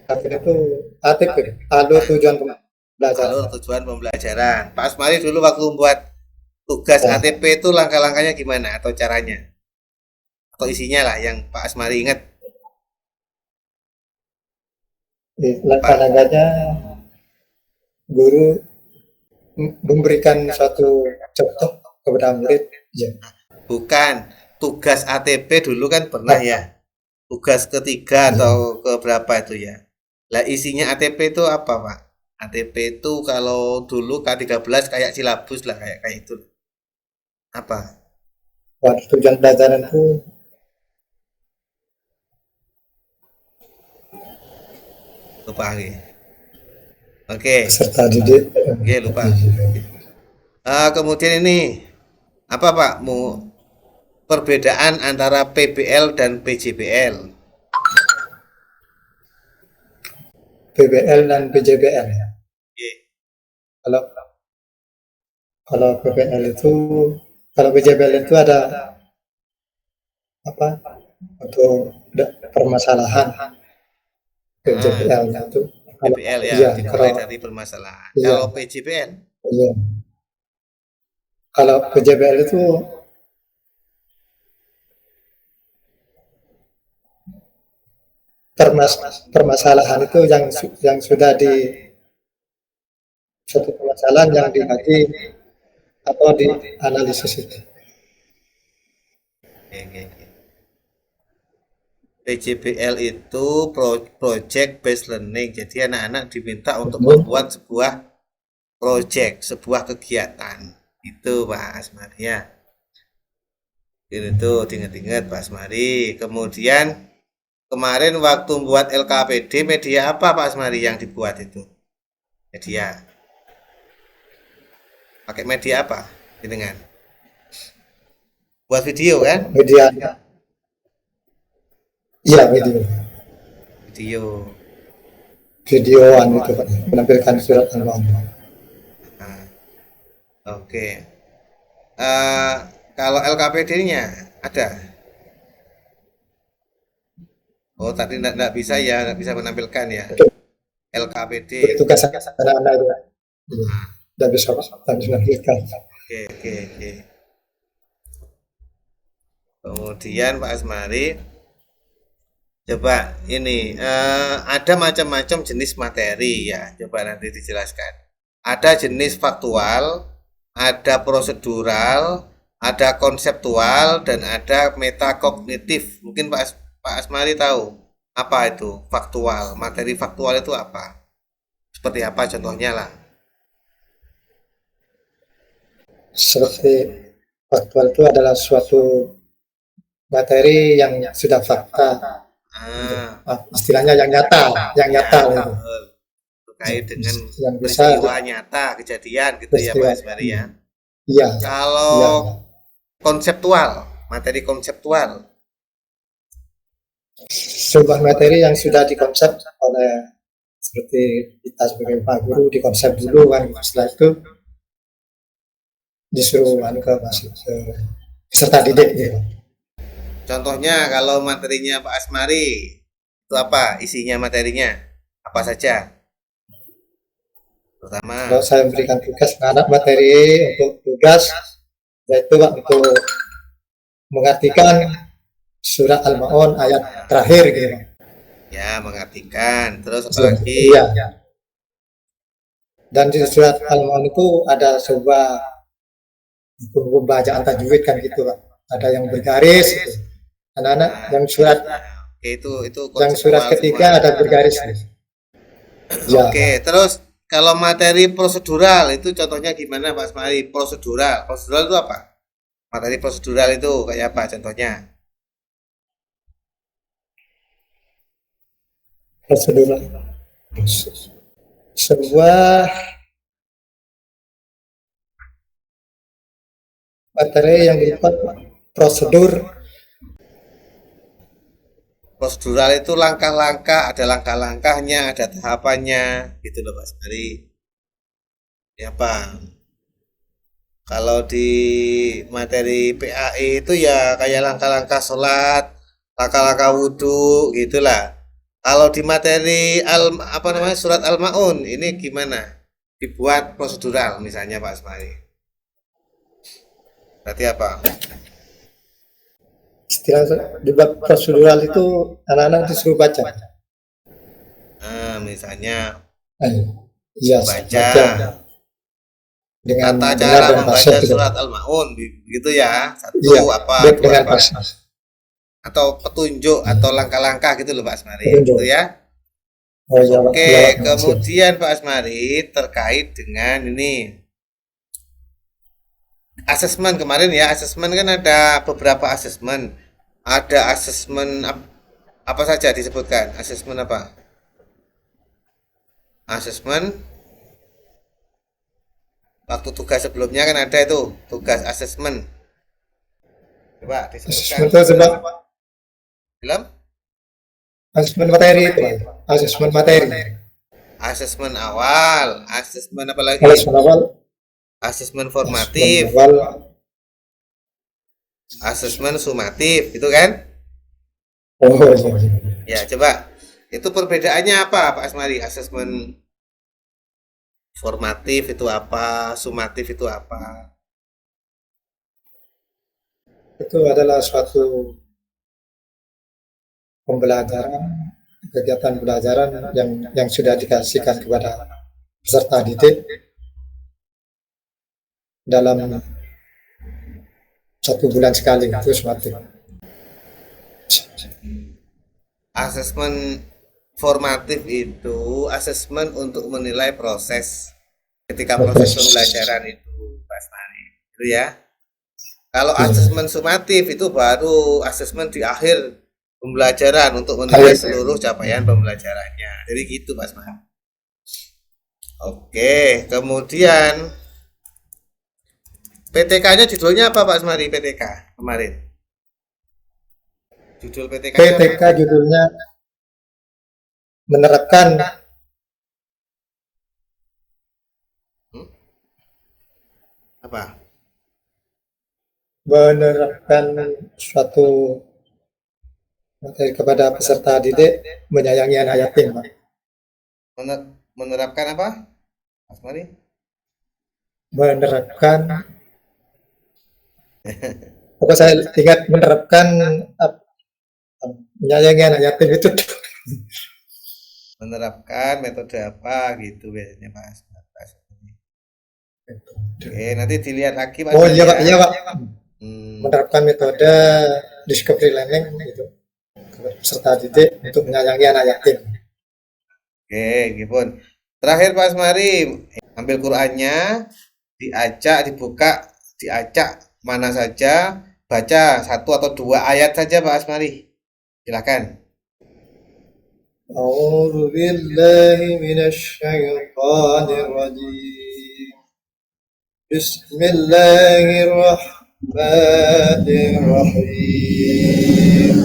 itu ATP, alur tujuan pembelajaran. Alur tujuan pembelajaran. Pak Asmari dulu waktu buat tugas ATP itu langkah-langkahnya gimana atau caranya? Atau isinya lah yang Pak Asmari ingat. Langkah-langkahnya guru memberikan suatu contoh kepada murid. Ya. Bukan, tugas ATP dulu kan pernah ya. Tugas ketiga atau ke berapa itu ya. Lah isinya ATP itu apa Pak? ATP itu kalau dulu K13 kayak silabus lah kayak itu. Apa? Tujuan pelajaran itu Lupa lagi. Oke. peserta didik. Oke, lupa. Kemudian ini apa Pak? Perbedaan antara PBL dan PJBL. PBL dan PJBL. Oke. Kalau PBL itu, kalau PJBL itu ada apa? Untuk permasalahan. PJBL-nya itu. PBL ya, Iya, dimulai dari permasalahan. Iya. Kalau PJBL? Iya. Kalau PJBL itu permasalahan itu yang sudah di satu permasalahan yang dikaji atau dianalisis itu. Oke. PJBL itu project based learning. Jadi anak-anak diminta untuk membuat sebuah project, sebuah kegiatan. Itu Pak Asmari ya. Itu diingat-ingat Pak Asmari. Kemudian kemarin waktu buat LKPD media apa Pak Asmari yang dibuat itu? Media. Pakai media apa? Dengan buat video kan? Media. Iya, video. Video. videoan itu Pak, menampilkan surat Al-Ma'un. Nah, oke. Eh, kalau LKPD-nya ada? Oh, tadi enggak bisa ya, enggak bisa menampilkan ya. LKPD. Tugas anak-anak itu tidak bisa menampilkan. Oke. Kemudian Pak Asmari, coba ini ada macam-macam jenis materi ya. Coba nanti dijelaskan. Ada jenis faktual, ada prosedural, ada konseptual, dan ada metakognitif. Mungkin Pak Asmari tahu apa itu faktual? Materi faktual itu apa? Seperti apa contohnya lah? Seperti faktual itu adalah suatu materi yang sudah fakta, istilahnya yang nyata gitu. Terkait dengan yang bisa peristiwa nyata, kejadian gitu ya Pak Asmari ya. Iya. Kalau konseptual, materi konseptual, sebuah materi yang sudah dikonsep oleh seperti kita sebagai Pak Guru dikonsep dulu kan, setelah itu disuruh ke peserta didik gitu. Contohnya kalau materinya Pak Asmari itu apa? Isinya materinya apa saja? Pertama, kalau saya memberikan tugas anak materi untuk tugas yaitu Pak, untuk mengartikan surat Al-Ma'un ayat terakhir gitu. Ya, mengartikan. Terus apa lagi? Iya. Dan di surat Al-Ma'un itu ada sebuah pembacaan tajwid kan gitu Pak. Ada yang bergaris gitu. Anak-anak yang surat itu yang surat ketiga semua. Ada bergaris gitu. Ya. Oke, terus kalau materi prosedural itu contohnya gimana Pak Asmari? Prosedural itu apa? Materi prosedural itu kayak apa contohnya? Prosedural sebuah materi yang berupa prosedur. Prosedural itu langkah-langkah, ada langkah-langkahnya, ada tahapannya, gitu loh Pak Asmari. Ya Pak. Kalau di materi PAI itu ya kayak langkah-langkah sholat, langkah-langkah wudhu, gitulah. Kalau di materi surat Al-Ma'un ini gimana? Dibuat prosedural misalnya Pak Asmari. Berarti apa? Istilah dibuat prosedural itu anak-anak disuruh baca. Misalnya baca dengan tata cara membaca surat Al-Ma'un gitu ya. Satu apa? Dengan pas. Atau petunjuk atau langkah-langkah gitu loh Pak Asmari, gitu ya. Oke, kemudian Pak Asmari terkait dengan ini asesmen kemarin ya. Asesmen kan ada beberapa asesmen. Ada asesmen apa saja disebutkan? Asesmen apa? Asesmen waktu tugas sebelumnya kan ada itu tugas asesmen. Coba disebutkan. Belum? Asesmen materi itu. Asesmen materi. Asesmen awal, asesmen apa lagi? Asesmen awal. Asesmen formatif. Asesmen sumatif, itu kan? Oh, ya, coba. Itu perbedaannya apa, Pak Asmari? Asesmen formatif itu apa? Sumatif itu apa? Itu adalah suatu pembelajaran, kegiatan pembelajaran yang sudah dikasihkan kepada peserta didik dalam 1 bulan sekali itu sumatif. Asesmen formatif itu asesmen untuk menilai proses ketika proses pembelajaran itu, Pak Asmari. Itu ya. Kalau asesmen sumatif itu baru asesmen di akhir pembelajaran untuk menilai seluruh capaian pembelajarannya. Jadi gitu Pak Asmari. Oke, kemudian PTK-nya judulnya apa Pak Asmari? PTK kemarin. Judul PTK judulnya menerapkan Apa? Menerapkan suatu materi kepada peserta didik menyayangi anak yatim, Pak. Menerapkan apa? Mas Mari? Menerapkan, pokoknya saya ingat menerapkan menyayangi anak yatim itu. Menerapkan metode apa gitu biasanya Mas. Oke, nanti dilihat lagi Mas Oh Mari iya Pak, ya. iya Pak. Hmm, Menerapkan metode discovery learning gitu kepada peserta didik untuk menyayangi anak yatim. Oke, gitu. Terakhir Pak Asmari, ambil Qurannya, diacak, dibuka, diacak mana saja, baca 1 atau 2 ayat saja Pak Asmari. Silakan. A'udzu billahi minasy syaithanir rajim. Bismillahirrahmanirrahim.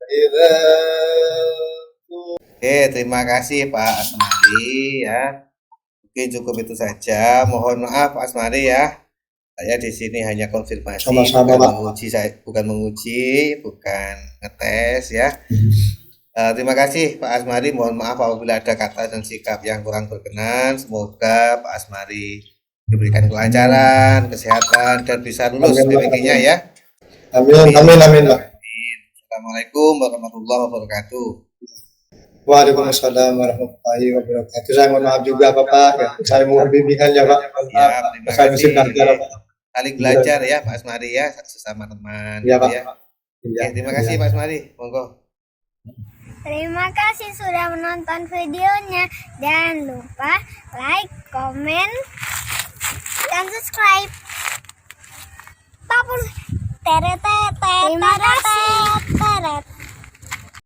Idza Oke, terima kasih Pak Asmari ya. Oke, cukup itu saja. Mohon maaf Pak Asmari ya. Saya di sini hanya konfirmasi, Sama-sama, bukan Pak. menguji, bukan ngetes ya. Terima kasih Pak Asmari. Mohon maaf apabila ada kata dan sikap yang kurang berkenan. Semoga Pak Asmari diberikan kelancaran, kesehatan, dan bisa lulus Amin, Pak. PPG-nya ya. Amin, amin, amin, Pak. Assalamualaikum warahmatullahi wabarakatuh. Waalaikumsalam warahmatullahi wabarakatuh. Saya mohon maaf juga Bapak, ya. Saya mohon bimbingan ya Pak. Ya, terima Saya mesti kasih. belajar Pak. Saling belajar ya Pak Asmari ya, sesama teman. Iya gitu Pak. ya. Iya. Oke, terima kasih Iya. Pak Asmari. Monggo. Terima kasih sudah menonton videonya. Jangan lupa like, komen, dan subscribe. Terima kasih.